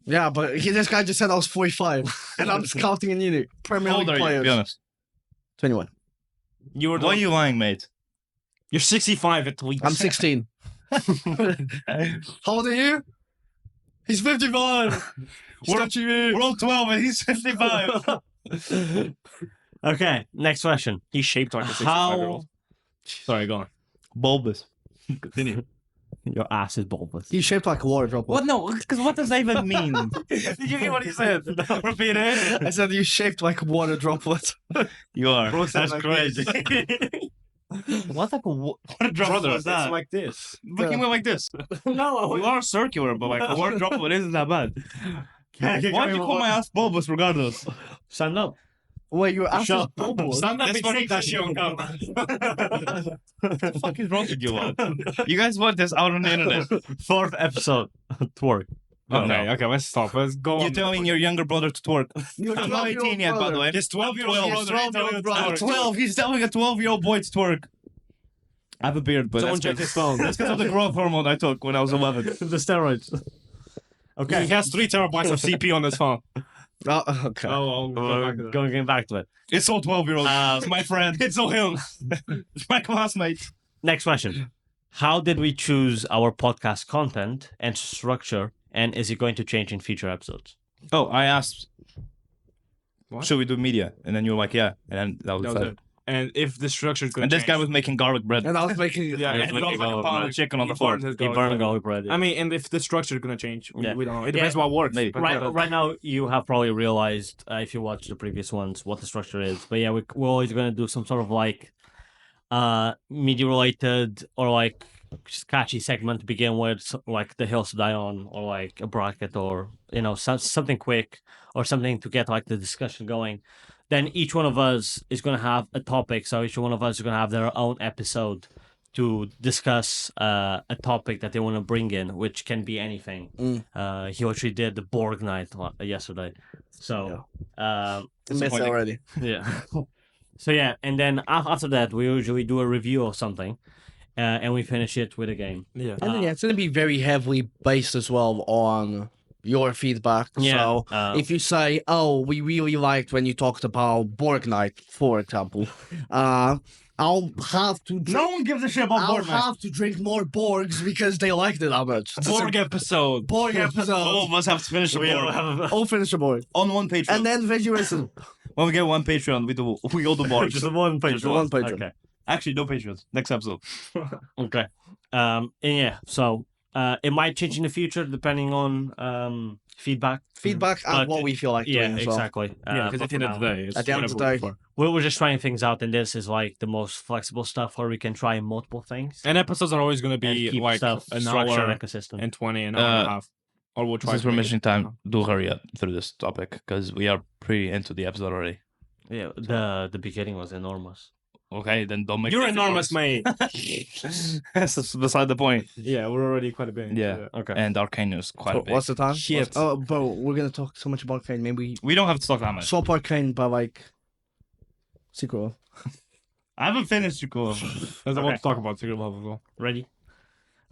Yeah, but this guy just said I was 45, and I'm scouting in uni. Premier How old League are you? Be players. honest. 21. You were. Why are you lying, mate? You're 65 at least. I'm 16. How old are you? He's 55. We're all 12 and he's 55. Okay, next question. He's shaped like a 65 How year old. Sorry, go on. Bulbous. Continue. your ass is bulbous? He's shaped like a water droplet. What? No, because what does that even mean? Did you hear what he said? Repeat it. I said you shaped like a water droplet. You are. That's crazy. What type of what a drop Brother, was it's that? like this. Look, he went like this. No, You are circular, but like a water droplet isn't that bad. Why Why'd you call my ass bulbous regardless? Stand up. Wait, your ass is Shut up. bubble. Stand up That's and funny take that that shit shit on on camera. What the fuck is wrong with you all? You guys want this out on the internet? 4th episode. Twerk. Oh, Okay, no. okay, let's stop. Let's go You're on. telling your younger brother to twerk. Your I'm not 18 yet, by the way. His 12-year-old He's brother. 12-year-old brother. I'm 12. He's telling a 12-year-old boy to twerk. I have a beard, but Someone that's check his phone. That's because of the growth hormone I took when I was 11. The steroids. Okay. He has 3 terabytes of CP on his phone. Oh, okay. Oh, Going back to it. It's all 12-year-olds. It's my friend. It's all him. It's my classmate. Next question. how did we choose our podcast content and structure, and is it going to change in future episodes? Oh, I asked, What? should we do media? And then you were like, yeah. And then that was, That was it. And if the structure is going And to this guy was making garlic bread. And I was making Yeah, He and was making like a pound of chicken on the he floor. burned his You garlic burn bread. garlic bread. Yeah. I mean, and if the structure is going to change, Yeah. we don't know. It depends what works. Maybe. but Right, yeah. right now, you have probably realized if you watch the previous ones what the structure is. But yeah, we're always going to do some sort of like media related or like sketchy segment to begin with, like the hills to die on, or like a bracket, or something quick or something to get like the discussion going. Then each one of us is going to have a topic, so each one of us is going to have their own episode to discuss a topic that they want to bring in, which can be anything. He actually did the Borg night yesterday, so missed already. yeah. So yeah, and then after that, we usually do a review of something, and we finish it with a game. Yeah. And then, it's going to be very heavily based as well on your feedback. Yeah, So if you say, "Oh, we really liked when you talked about Borg Night," for example, I'll have to. No one gives a shit about I'll Borg Night. have to drink more Borgs because they liked it that much. Borg episode. Borg episode. All of us have to finish the board I'll finish the Borg. on one Patreon. And then Vegetation. when we get one Patreon, we all do boards. Just one page. Just one Patreon. Okay. Actually, no Patreons. Next episode. Okay. And yeah, so it might change in the future depending on feedback. Feedback and But what we feel like Yeah, doing as well. exactly. Yeah, because but at the end for of the now, day, it's At the end of the whatever day. we prefer. we're just trying things out, and this is like the most flexible stuff where we can try multiple things And episodes are always going to and be keep like stuff an structured hour and consistent. and 20, an hour and a half. Or we'll try Since to we're make missing it- time, do hurry up through this topic because we are pretty into the episode already. Yeah, the beginning was enormous. Okay, then don't make. You're it enormous, mate. That's beside the point. Yeah, we're already quite a bit. into Yeah. it. Okay. And Arcane is quite So big. what's the time? Shit. Oh, bro, we're gonna talk so much about Arcane. Maybe We don't have to talk that much. swap Arcane, but like sequel. I haven't finished you, cool. There's a lot to talk about Secret Love as well. Ready?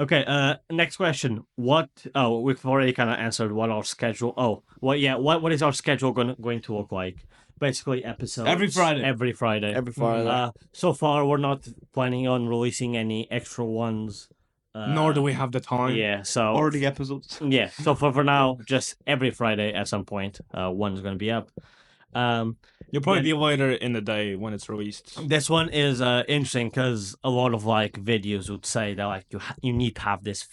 Okay, next question. We've already kind of answered what our schedule. What is our schedule going to look like? Basically, episodes Every Friday. Every Friday. Every Friday. So far, we're not planning on releasing any extra ones. Nor do we have the time. Yeah. So Or the episodes. yeah. So for now, just every Friday at some point, one is going to be up. You'll probably Then- be later in the day when it's released. This one is interesting because a lot of like videos would say that like you need to have this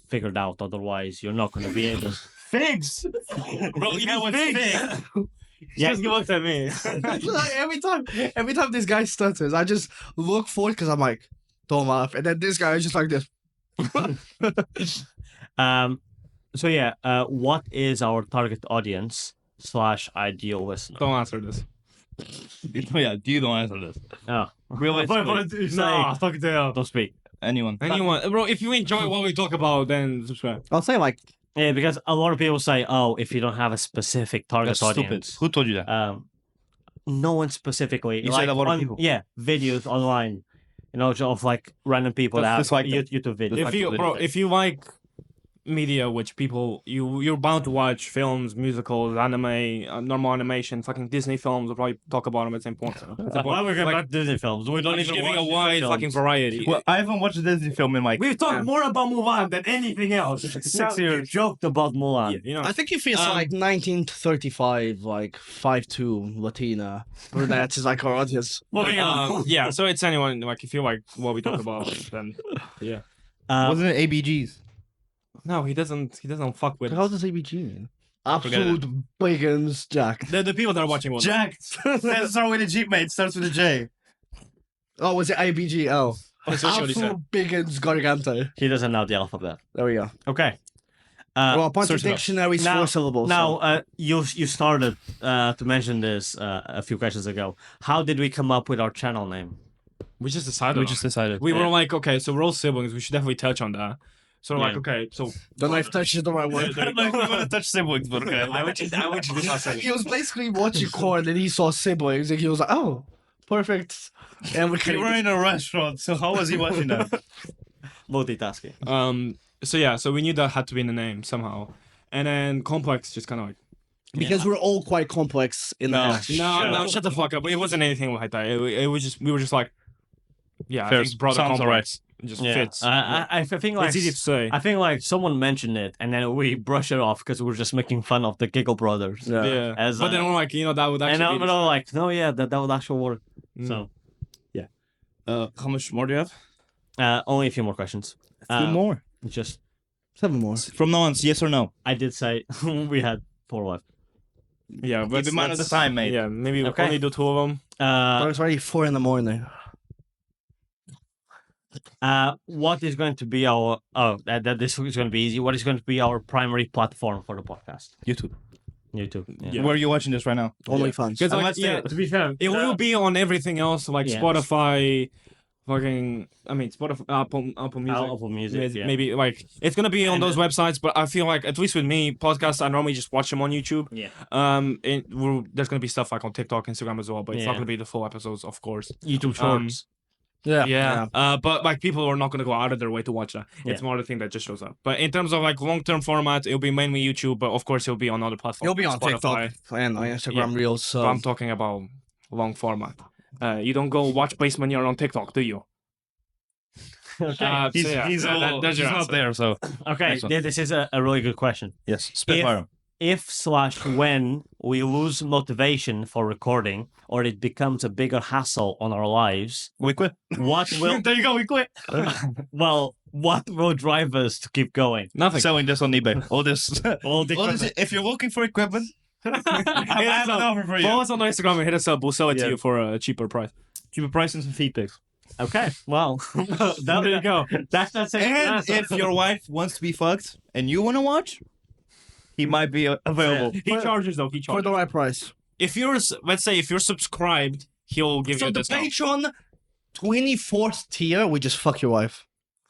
figured out, otherwise you're not going to be able. Figs! Bro, you know what's figs? Yeah. Just looked at me. Like, every time this guy stutters, I just look forward because I'm like, don't laugh, and then this guy is just like this. So yeah, what is our target audience / ideal listener? Don't answer this. Yeah, you don't answer this. Oh, Realistically, No, fuck it down. don't speak. anyone. Anyone, bro, if you enjoy what we talk about, then subscribe. I'll say like Yeah, because a lot of people say, "Oh, if you don't have a specific target That's stupid. audience." Who told you that? No one specifically. You said a lot of people. Yeah, videos online. Of like random people That's that have like YouTube videos. If you, bro, if you like media, which people you're bound to watch films, musicals, anime, normal animation, fucking Disney films. We'll probably talk about them at some point. Why we get back to Disney films? We don't I'm just even giving watch a wide Disney fucking films. variety. Well, I haven't watched a Disney film in like We've talked more about Mulan than anything else. 6 years. Joked about Mulan. Yeah, you know. I think if it's like 19 to 35, like 5'2" Latina, that is like our audience. Yeah, so it's anyone like if you like what we talk about, then yeah. wasn't it ABGs? No, he doesn't fuck with How does ABG mean? Forget it. Absolute Biggins Jack. the people that are watching. Will know. Jacked. Doesn't start with a G, mate. It starts with a J. Oh, was it ABG? Oh. That's what he said. Absolute Biggins Gargante. He doesn't know the alphabet. There we go. Okay. Well, a bunch of search it up. dictionaries, Now- 4 syllables. Now, you started to mention this a few questions ago. How did we come up with our channel name? We just decided. We on just it. decided. We were Yeah. like, okay, so we're all siblings. We should definitely touch on that. So we're like, Yeah. okay, so Don't know if touch is the right word. I don't know if we're gonna touch siblings, but okay. I would just not say. He was basically watching corn and he saw siblings and he was like, oh, perfect. And we We were in a restaurant, so how was he watching that? Multitasking. So yeah, so we knew that had to be in the name somehow, and then complex just kind of like because we're all quite complex in the house. no, shut the fuck up. It wasn't anything like that. It was just we were just like, yeah, Fair. I think brother Sounds complex. It just Yeah. fits. I think like it's easy to say. I think like someone mentioned it and then we brush it off because we're just making fun of the Giggle Brothers. Yeah. As, But then we're like, that would and actually I'm be like, no, yeah, that would actually work. Mm. So How much more do you have? only a few more questions. A few more. Just 7 more. From now on, yes or no? I did say we had 4 left. Yeah, but Keep in mind of the time, mate. Yeah, maybe Okay. only do 2 of them. But it's already 4 in the morning. What is going to be our that this is going to be easy. What is going to be our primary platform for the podcast? YouTube. YouTube. Yeah. Where are you watching this right now? Only fans. Because Unless they- To be fair, it will be on everything else like Yeah. Spotify, Spotify, Apple Music. Apple Music. Yeah. Maybe like it's gonna be on And, those websites, but I feel like at least with me, podcasts I normally just watch them on YouTube. Yeah. There's gonna be stuff like on TikTok, Instagram as well, but it's not Yeah. gonna be the full episodes, of course. YouTube Shorts. Yeah. But like people are not gonna go out of their way to watch that. It's more the thing that just shows up. But in terms of like long-term format, it'll be mainly YouTube, but of course it'll be on other platforms. You'll be on Spotify. TikTok and on Instagram Reels. But So I'm talking about long format. You don't go watch Base Manure on TikTok, do you? Okay. He's there's your not answer. there, so Okay. Next one. This is a really good question. yes, spitfire. If/when we lose motivation for recording or it becomes a bigger hassle on our lives, We quit. what will There you go, we quit. well, what will drive us to keep going? Nothing. Selling this on eBay. All this. All the All this. If you're looking for equipment, I have an offer for you. Follow us on Instagram and hit us up. We'll sell it to Yeah. you for a cheaper price. Cheaper price and some feed pics. Okay, well, There you go. That's it. And if your wife wants to be fucked and you want to watch, he might be available. He charges though. He for the charges. right price. If you're, let's say, if you're subscribed, he'll give you So a the discount. Patreon 24th tier, we just fuck your wife.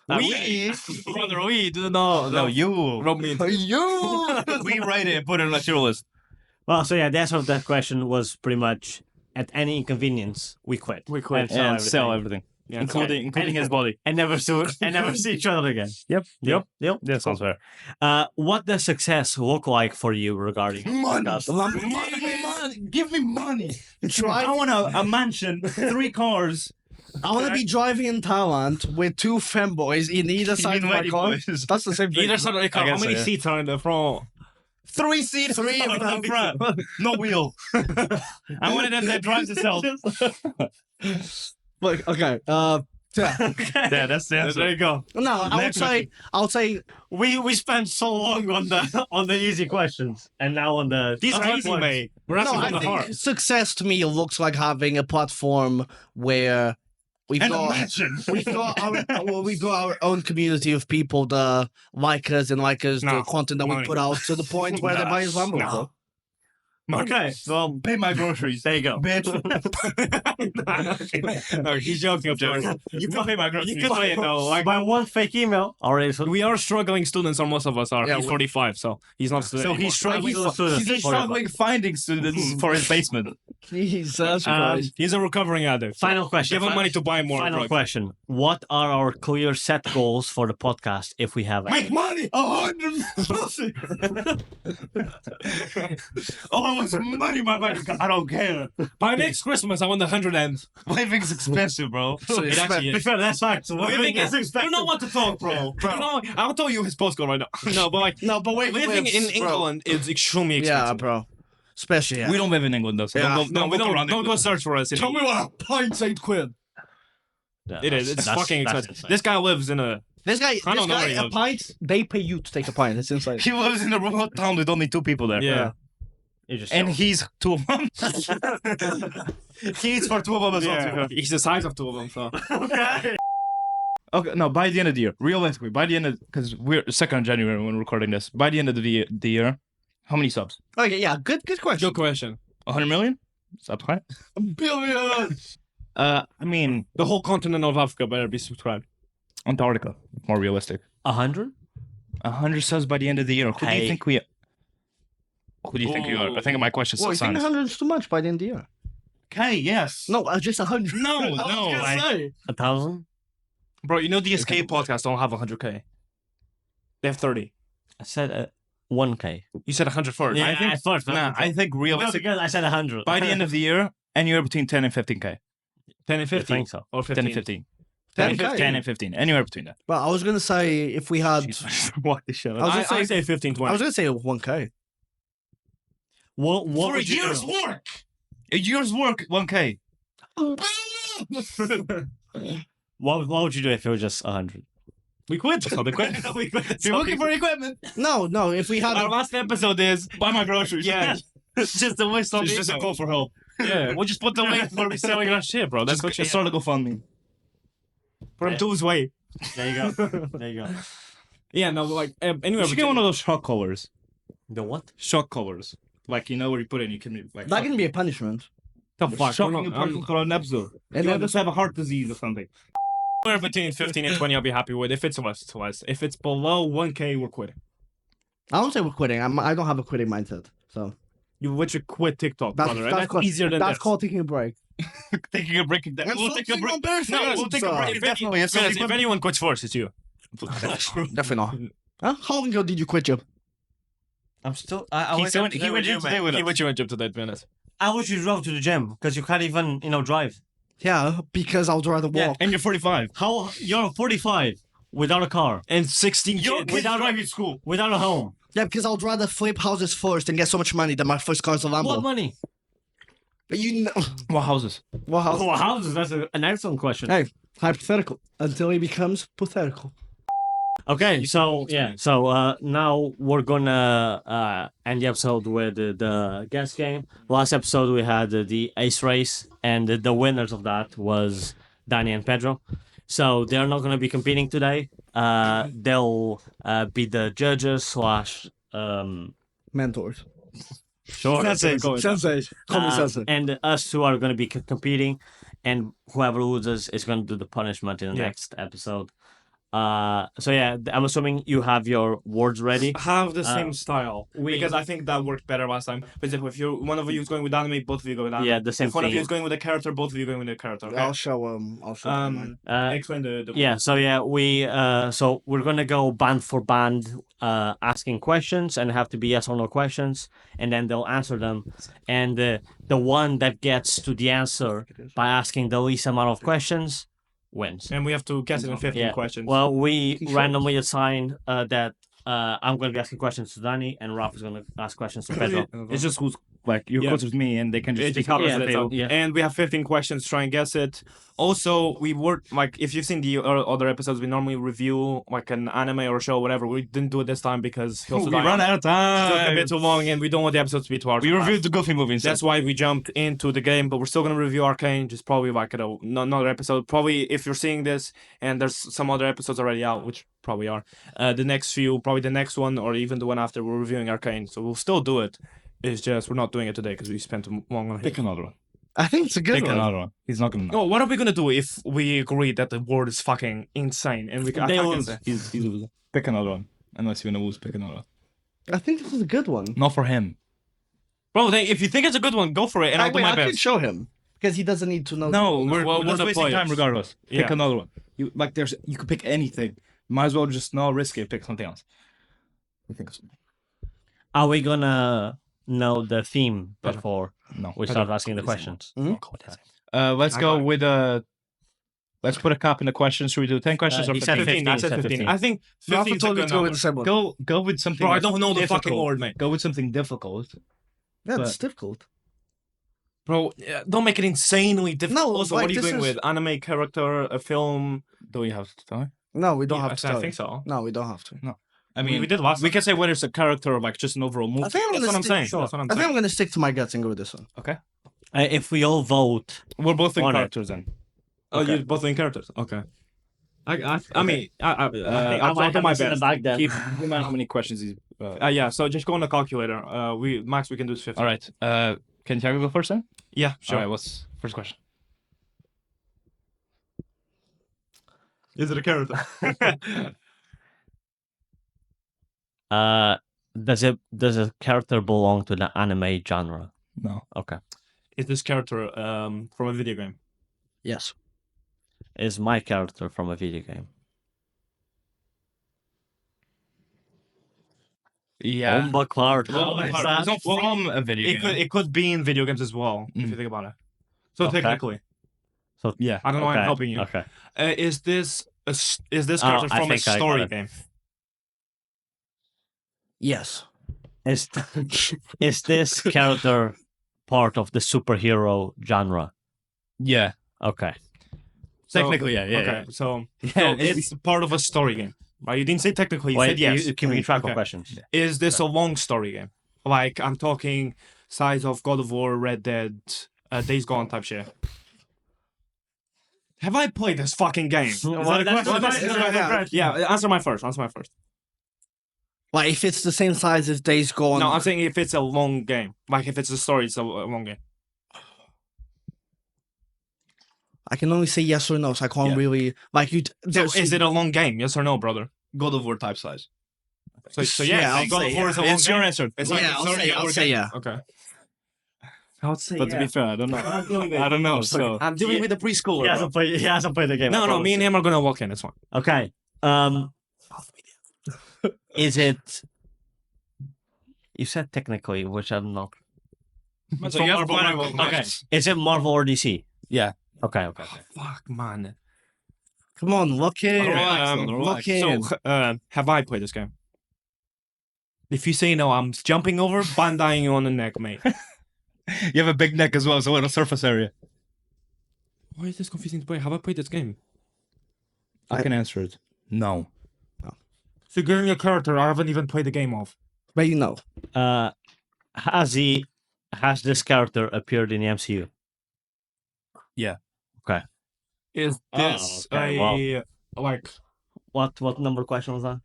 Brother, we do not. No, you. Rob me. You. We write it and put it on a tier list. Well, so yeah, the answer of that question was pretty much at any inconvenience we quit. We quit. And sell everything. Yeah, Including his body. and never see each other again. Yep. Yep. That sounds fair. What does success look like for you regarding Money. podcast? Give me money. I want a mansion, 3 cars. I want to be driving in Thailand with 2 femboys in either side of my car. That's the same thing. Either side of the car. I How guess many so, yeah. seats are in the front? 3 seats, 3 in the front. No wheel. I wanted them that drives itself. Look, okay. Yeah. Yeah, that's the answer. There you go. No, I would say We spent so long on the easy questions, and now on the These are hard easy, ones. mate. We're no. asking I from the think heart. success to me looks like having a platform where we've And a got mansion. we've got our own community of people that like us and like us the No. content that we Money. put out to the point where they buy us Lambo. No. Okay, well, Pay my groceries. there you go. Bitch. No, he's joking, of course. You can pay my groceries. You can say it though. Like, By one fake email already. So we are struggling students, or most of us are. Yeah, He's 45, so he's not. So he's struggling. He's He's struggling finding students for his basement. Jesus Christ. He's a recovering addict. Final question. Give him money to buy more Final drugs. question. What are our clear set goals for the podcast if we have Make any? money. 100 pussy. All I want is money, my money. I don't care. By next Christmas, I want the 100 ends. Living's expensive, bro. So It actually is. That's facts. Living is You know what to talk, bro. You know, I'll tell you his postcode right now. No, but like No, but wait, living in England is extremely expensive. Yeah, bro. Especially We don't live in England, though. So Yeah. don't we look around don't go England. search for us. Tell me what a pint's £8. It is. It's fucking expensive. Insane. This guy lives in a. This guy, I don't know where he a lives. pint, they pay you to take a pint. It's insane. He lives in a remote town with only 2 people there. Yeah. You just And he's 2 of them. He eats for 2 of them as well. to be fair. He's the size of 2 of them, so. Okay, no, by the end of the year, realistically, by the end of, because we're 2nd of January when we're recording this, by the end of the year, how many subs? Okay, yeah, good question. Good question. 100 million? Subs, right? Billions. I mean, The whole continent of Africa better be subscribed. Antarctica, more realistic. 100. 100 subs by the end of the year. Who do Hey. you think we are? Who do you think you are? I think my question Well, still you think stands. 100 is too much by the end of the year? Okay, yes. No, just 100. No, I was no. gonna like- say. 1,000. Bro, you know the Escape podcast don't have 100K. They have 30. I said 1K. You said 100 first. Yeah, I think, I thought. I think No, realistic, because I said 100. by the end of the year, anywhere between 10 and 15K. 10 and I 15. think so. Or 15. 10 and 15. 10, 10K. 10 and 15, anywhere between that. But I was gonna say if we had, Walk the shit I was gonna I say say 15, I 20. was gonna say 1K. What For a would you year's do? work. A year's work, 1K. What would you do if it was just 100? We quit. That's how they quit. We quit. That's how they quit. equipment. No. If we had, Our last episode is Buy my groceries. yeah, just a waste of It's just a call for help. yeah. We'll just put the link where we're selling our shit, bro. That's what you start a GoFundMe. from Two's way. There you go. There you go. Yeah, no, like anyway. You should get one of those shock collars. The what? Shock collars. Like, you know, where you put it and you can be like... that can be a punishment. The fuck. Shocking a person for an episode. And You then just have a heart disease or something. Somewhere between 15 and 20, I'll be happy with. If it's less, it's less. If it's below 1K, we're quitting. I don't say we're quitting. I don't have a quitting mindset. So You would you quit TikTok, that's, brother? that's, called, easier than that's this. called taking a break. Taking a break. We'll take a break. No, we'll take a break. Definitely. If anyone quits first, it's you. Definitely not. Huh? How long ago did you quit, Joe? I'm still. He went in today with He us. went you went to that minute. I wish you drove to the gym because you can't even, drive. Yeah, because I would rather walk. And you're 45. How you're 45 without a car, And 16 Your kids. kids driving school. without a home. Yeah, because I would rather flip houses first and get so much money than my first car is a Lambo. What money? You know, What houses? what house? Oh, houses. That's an excellent question. Hey, hypothetical until it becomes pathetical. Okay, so now we're gonna end the episode with the guess game. Last episode we had the ace race, and the winners of that was Danny and Pedro. So they're not gonna be competing today. They'll be the judges slash Mentors. sure Sensei. Call me sensei. and us two are gonna be competing, and whoever loses is gonna do the punishment in the next episode. So yeah, I'm assuming you have your words ready. Have the same style because I think that worked better last time. For example, if you're one of you is going with anime, both of you go with anime. Yeah, the same If one of you thing. is going with a character, both of you going with a character. Okay? I'll show mine. Explain the Yeah, so we're gonna go band for band, asking questions, and have to be yes or no questions, and then they'll answer them, and the one that gets to the answer by asking the least amount of questions wins. And we have to guess it in 15 Yeah. questions. Well, we randomly assign that I'm gonna be asking questions to Danny, and Ralph is gonna ask questions to Pedro. It's just who's like you're Yeah. closer to me, and they can It just just pick up happens Yeah, that they- so- yeah. And we have 15 questions. Try and guess it. Also, we worked like if you've seen the other episodes, we normally review like an anime or a show, whatever. We didn't do it this time because we run out of took a time. bit too long, and we don't want the episodes to be too hard. We reviewed the Goofy movie instead. That's why we jumped into the game, but we're still gonna review Arcane. Just probably like another episode. Probably if you're seeing this and there's some other episodes already out, which probably are. The next few, probably the next one or even the one after, we're reviewing Arcane. So we'll still do it. It's just we're not doing it today because we spent too long on it. Pick another one. I think it's a good Pick one. another one. He's not gonna know. Oh, what are we gonna do if we agree that the world is fucking insane and we can? They I can lose. say- He's a loser. Pick another one. Unless you're gonna lose, pick another one. I think this is a good one. Not for him. Bro, if you think it's a good one, go for it, and I'll do my I can best. show him because he doesn't need to know. No, we're we're just the wasting players. time regardless. Pick Yeah. another one. You could pick anything. Might as well just not risk it. Pick something else. We think of something. Are we gonna know the theme Pedro. before No. we start asking the questions? Let's I go got it. with let's put a cap in the questions. Should we do 10 questions or he said 15? 15. I said 15. 15. I think Rafa 15 is a told me good to go with number. the same one. Go with something. Bro, I that's don't know the fucking difficult. word, mate. Go with something difficult. Yeah, it's but- difficult. Bro, don't make it insanely difficult. No, Also, like, what are you this doing is- with anime character, a film? Do we have to tell? No, we don't Yeah, have to. I tell think you. so. No, we don't have to. I mean, we did last. we can say whether it's a character or like just an overall movie. I think I'm That's gonna what I'm stick- saying. Sure. That's what I'm I think saying. I'm gonna stick to my guts and go with this one. If we all vote, We're both in On it. characters then. Oh, Okay. you're both in characters. Okay. I mean, I I'll might do my have this in the best. bag then. Keep in mind how many questions he's. Yeah. So just go on the calculator. We max we can do is 50. All right. Can Thiago go first then? Yeah. Sure. All right. What's first question? Is it a character? Does a character belong to the anime genre? No. Okay. Is this character from a video game? Yes. Is my character from a video game? Yeah. Bomba Clark. Well, What is it's that? not from a video game. It could be in video games as well if you think about it. So Okay. technically, Yeah. I don't know why I'm Okay, helping you. Okay. Is this Oh, character I from a think I got story it. game? Yes. Is is this character part of the superhero genre? Yeah. Okay. So- Technically, yeah. Okay, so Yeah, it's part of a story game. Right? You didn't say technically. You Wait, said yes. you keeping track Okay. of questions. Is this a long story game? Like I'm talking size of God of War, Red Dead, Days Gone type shit. Have I played this fucking game? Is Well, that a that's- question? well, that's- Yeah, answer my first. Like if it's the same size as Days Gone. No, I'm saying if it's a long game. Like if it's a story, it's a long game. I can only say yes or no, so I can't Yeah. really like you. There's Is it a long game? Yes or no, brother? God of War type size. So Yeah, yeah, I'll God say of War is a long It's your game. answer. It's Yeah, like a I'll story say- game I'll or say game. yeah. Okay. I would say But to be fair, I don't know. I don't know. So I'm dealing with a preschooler. He hasn't played the game. I No, promise. me and him are gonna walk in. It's fine. Okay. Is it? You said technically, which I'm not. So you have Marvel. Okay. Is it Marvel or DC? Yeah. Okay. Fuck, man. Come on, look in. Relax, Look relax. in. So, have I played this game? If you say no, I'm jumping over, bandaing you on the neck, mate. You have a big neck as well, so in a surface area. Why is this confusing to play? Have I played this game? I can answer it. No. So you're giving me a character I haven't even played the game of. But you know, Has this character appeared in the MCU? Yeah. Okay. Is Oh, this okay, like What number question was that?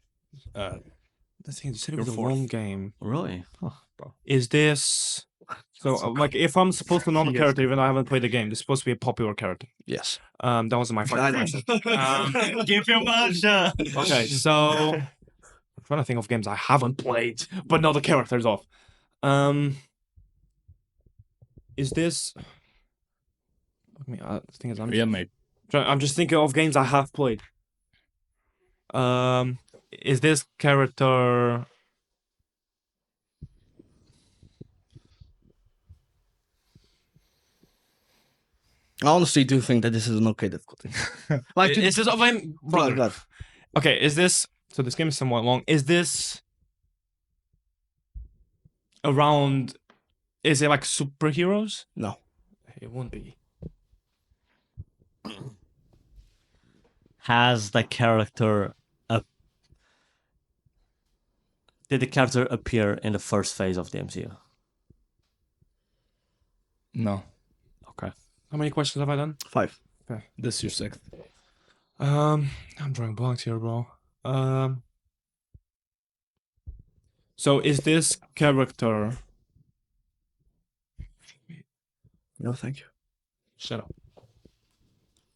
the thing? You said it You're was a fourth. long game. Really? Oh. Is this so? Like, if I'm supposed to know the Yes. character, even though I haven't played the game, this is supposed to be a popular character. yes. That wasn't my I fucking know. question. Give him a Okay, so I'm trying to think of games I haven't played, but know the characters of. Is this? I mean, the thing is, Yeah, mate. I'm just thinking of games I have played. Is this character? I honestly do think that this is an okay difficulty. Like, Is this? brother, God. Okay, is this? So this game is somewhat long. Is this around? Is it like superheroes? No. It won't be. Has the character did the character appear in the first phase of the MCU? No. Okay. How many questions have I done? 5. This is your sixth. I'm drawing blanks here, bro. So is this character? No, thank you. Shut up.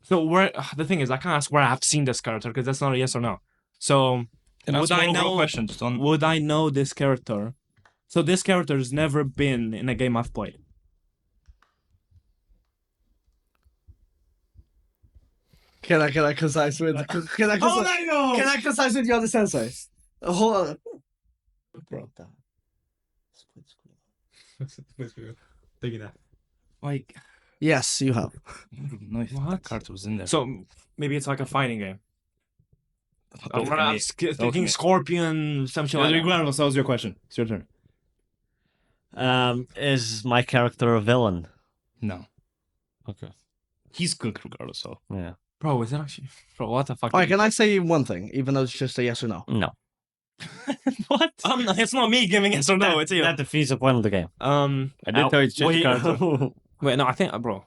So where the thing is, I can't ask where I've seen this character because that's not a yes or no. So And would that's I more overall know? question, just on Would I know this character? So this character has never been in a game I've played. Can I concise with? Can I concise? I know. Can I concise with your other sensei? Hold on. bro. Taking that. Like Yes, you have. I don't know if What? that card was in there. so, maybe it's like a fighting game. Don't I'm me. thinking me. Scorpion, something like that. Regardless, that was your question. It's your turn. Is my character a villain? No. Okay. He's good regardless, so. Yeah. Bro, is it actually? Bro, what the fuck? Alright, can I say one thing, even though it's just a yes or no? No. What? It's not me giving yes or no. It's you. That defeats the point of the game. I did tell you to change the character. Wait, no, I think, bro.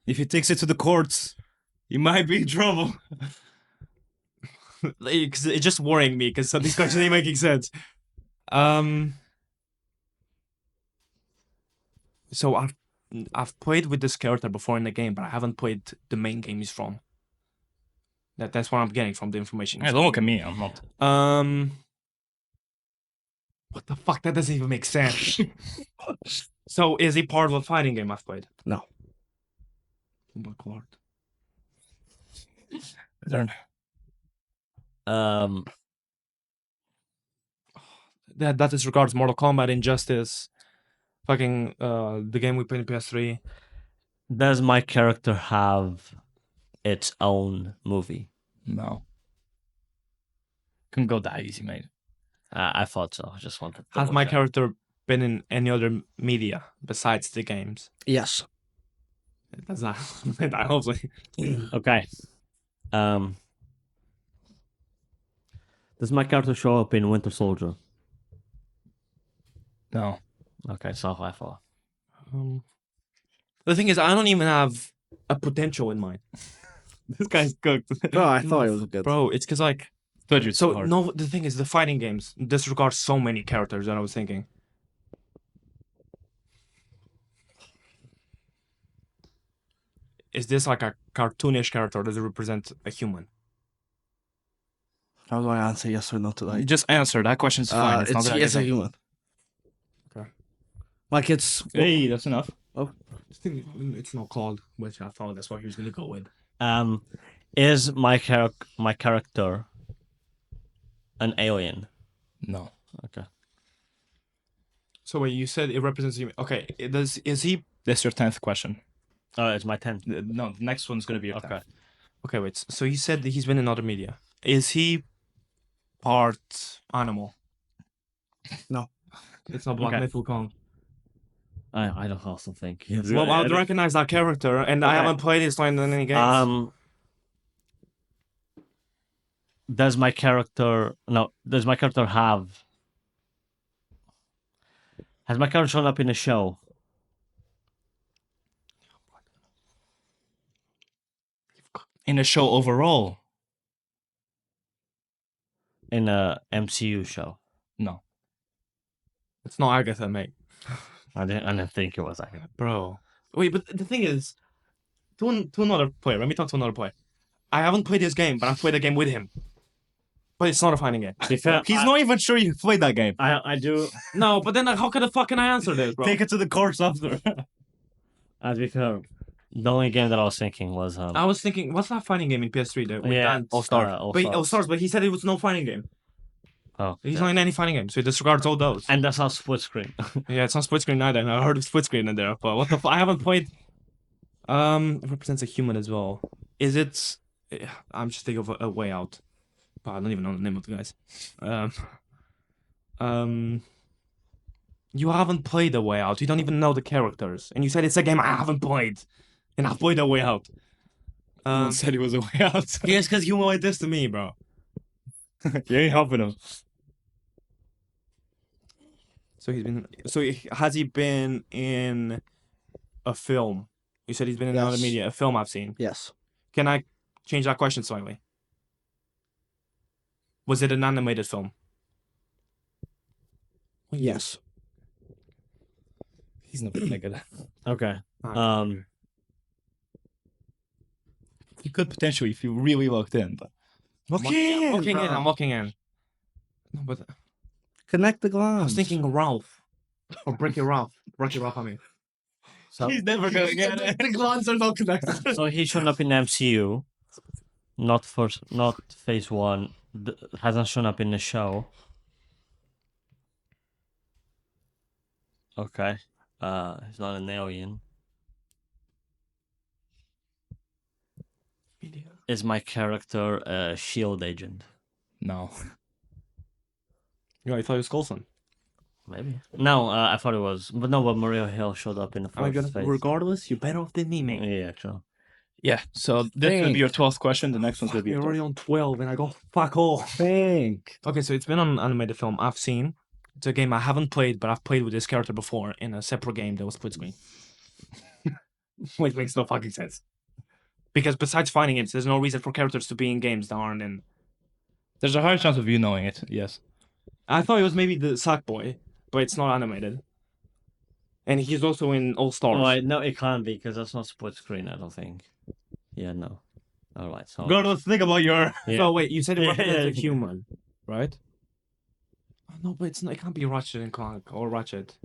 If he takes it to the courts, you might be in trouble. It's just worrying me because these questions ain't making sense. So I've played with this character before in the game, but I haven't played the main game he's from. That's what I'm getting from the information. Hey, don't look at me. I'm not. What the fuck? That doesn't even make sense. So is he part of a fighting game I've played? No. Oh my god. Turn. That disregards Mortal Kombat, Injustice, fucking the game we played in PS3. Does my character have its own movie? No. Couldn't go that easy, mate. I thought so. I just wanted to Has double my check. character been in any other media besides the games? Yes. That's not. I hope so. Okay. Does my character show up in Winter Soldier? No. Okay, so I thought. The thing is, I don't even have a potential in mind. This guy's cooked. Bro, I thought it was good. Bro, it's because like. Told you it's So hard. no, the thing is, the fighting games disregard so many characters that I was thinking. Is this like a cartoonish character? Or does it represent a human? How do I answer yes or no to You that? just answer. That question's fine. It's not gonna it's get a human. Okay. Like it's Hey, that's enough. It's not called, which I thought that's what he was gonna go with. Is my character an alien? No. Okay. So wait, you said it represents human. Okay, is he? That's your 10th question. Oh, it's my 10. No, the next one's gonna be your Okay. 10th. Okay, wait. So he said that he's been in other media. Is he part animal? No. It's not Black Okay. Myth Wukong. I don't also think. Well, I recognize that character, and I Okay. haven't played his line in any games. Does my character have? Has my character shown up in a show? In a show overall, In a MCU show? no. It's not Agatha, mate. I didn't think it was. Bro. Wait, but the thing is, to another player. Let me talk to another player. I haven't played his game, but I've played a game with him. But it's not a fighting game. He's not even sure you played that game. I do. No, but then how can the fuck can I answer this, bro? Take it to the course after. To be fair, the only game that I was thinking was I was thinking, what's that fighting game in PS3 that we yeah, done? All Stars. All Stars, but he said it was no fighting game. Oh, He's not in any fighting game, so he disregards all those. and that's not split screen. Yeah, it's not split screen either. And I heard of split screen in there, but what the I haven't played. It represents a human as well. Is it? I'm just thinking of a way out, but I don't even know the name of the guys. You haven't played a way out. You don't even know the characters, and you said it's a game I haven't played, and I've played a way out. Said he was a way out. Yes, because you like this to me, bro. You ain't helping him. So has he been in a film? You said he's been in other Yes. media, a film I've seen. yes. Can I change that question slightly? Was it an animated film? Yes. He's not gonna get it. Okay. You could potentially if you really looked in, but I'm looking in. No, but Connect the I glands. was thinking Ralph. Or Breaky Ralph. Breaky Ralph, I mean. So, he's never gonna get it. The glands are not connected. so he's shown up in MCU, not phase one. Hasn't shown up in the show. Okay. He's not an alien. Is my character a shield agent? No. Yeah, I thought it was Coulson. Maybe. No, I thought it was. But no, but Maria Hill showed up in the first phase. Regardless, you're better off than me, mate. Yeah, actually. Yeah. So this will be your 12th question. The next one's gonna be You're your already on 12 and I go, fuck off. Think. Okay, so it's been on an animated film I've seen. It's a game I haven't played, but I've played with this character before in a separate game that was split screen. Which makes no fucking sense. Because besides fighting games, there's no reason for characters to be in games that aren't in. There's a high chance of you knowing it. Yes. I thought it was maybe the Sackboy, but it's not animated. And he's also in All Stars. Right, no, it can't be because that's not split screen. I don't think. Yeah, no. All right, so. Let's think about your. Yeah. So wait, you said it Yeah, represents a yeah. human, right? Oh, no, but it's not. It can't be Ratchet and Clank or Ratchet,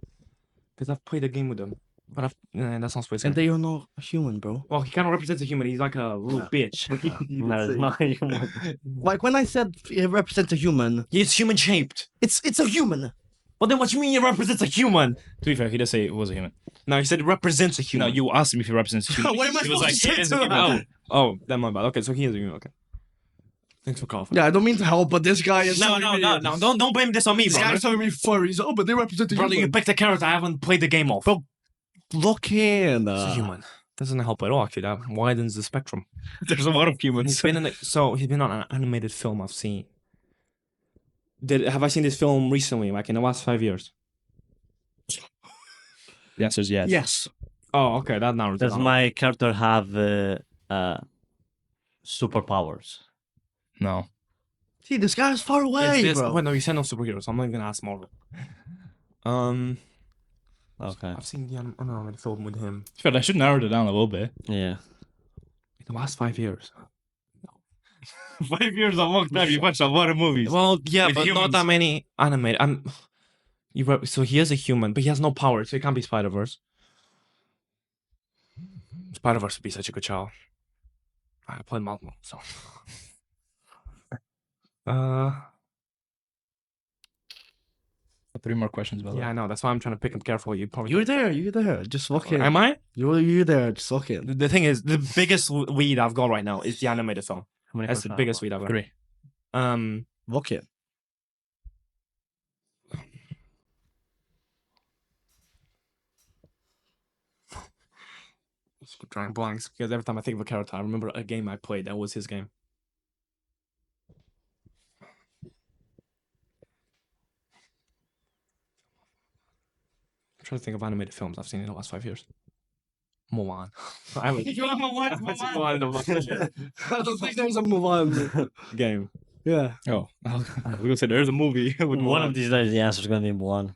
because I've played a game with them. But that's not split screen. And they are not human, bro. Well, he kind of represents a human. He's like a little bitch. No, it's not human. Like when I said it represents a human, He's human shaped. it's a human. But then what you mean it represents a human? To be fair, he did say it was a human. No, he said it represents a No, human. you asked him if he represents a human. What am I He was supposed like, to say he is to a him? human. Oh, that my bad. Okay, so he is a human. Okay. Thanks for clarifying. Yeah, I don't mean to help, but this guy is No, don't blame this on me, This guy's brother. telling me furries. Oh, but they represent the Brother, you human. picked a character I haven't played the game of. Bro, look in. It's a human. Doesn't help at all, actually. That widens the spectrum. There's a lot of humans. He's been on an animated film I've seen. Have I seen this film recently, like in the last 5 years? The answer is yes. Yes. Oh, okay, that narrows it Does down. my character have superpowers? No. See, this guy's far Is away, this, bro. wait, no, you said no superheroes. I'm not even gonna ask Marvel. Okay. I've seen the animated film with him Fred, I should narrow it down a little bit. Yeah. in the last 5 years. 5 years is a long time. You watched a lot of movies. Well, yeah, With but not humans. that many animated. So he is a human, but he has no power, so he can't be Spider-Verse. Spider-Verse would be such a good child. I played multiple, so. Three more questions, by the Yeah, way. I know. That's why I'm trying to pick him careful. You probably. You're there. Just look in. Am I? You're there. Just look in. The thing is, the biggest weed I've got right now is the animated film. How many That's the questions biggest have weed I've got. 3. Look in. Just keep drawing blanks because every time I think of a character, I remember a game I played that was his game. I'm trying to think of animated films I've seen in the last 5 years. Mulan. I haven't seen Mulan in a long I don't think there's a Mulan game. Yeah. Oh, I was gonna say there's a movie with One of these days, the answer is going to be one.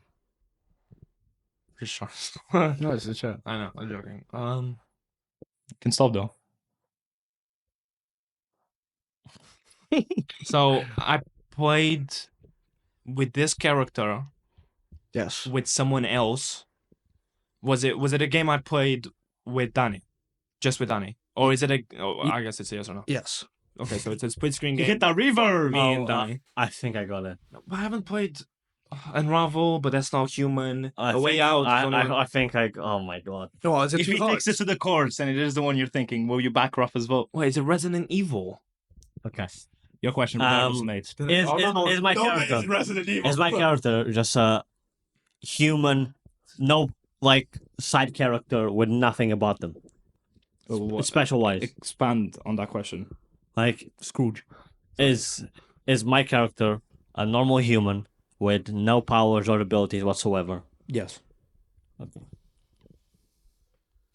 Pretty sure. No, it's a chat. I know. I'm joking. Can stop though. So I played with this character Yes. with someone else. Was it a game I played with Danny? Just with Danny? Or is it a I guess it's a yes or no. Yes. Okay, so it's a split screen You game. hit that reverb. Me and Oh, Danny. I think I got it. I haven't played Unravel, but that's not human. I A Way think- Out. I think I. Oh my god. No, is it If too he hard? takes it to the courts and it is the one you're thinking, will you back Ruff as well? Wait, is it Resident Evil? Okay. Your question, regardless, Nate. Is my character? Resident Evil. Is my character just a human? No, like side character with nothing about them. Special wise. Expand on that question. Like Scrooge. is my character a normal human with no powers or abilities whatsoever? Yes.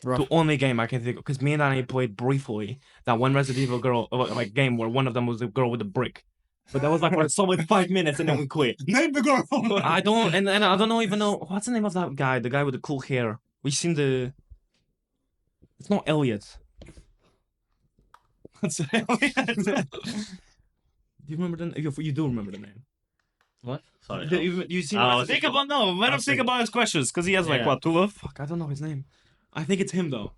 The only game I can think of, because me and Danny played briefly that one Resident Evil girl like game where one of them was the girl with the brick. But that was like for a solid 5 minutes and then we quit. Name the girl. I don't and I don't even know what's the name of that guy, the guy with the cool hair. We seen the it's not Elliot. What's Do you remember the you do remember the name? What? Sorry. You seen Oh, Resident Think Evil? about no. Let him think about his questions because he has like Yeah. what 2 of. Fuck, I don't know his name. I think it's him though.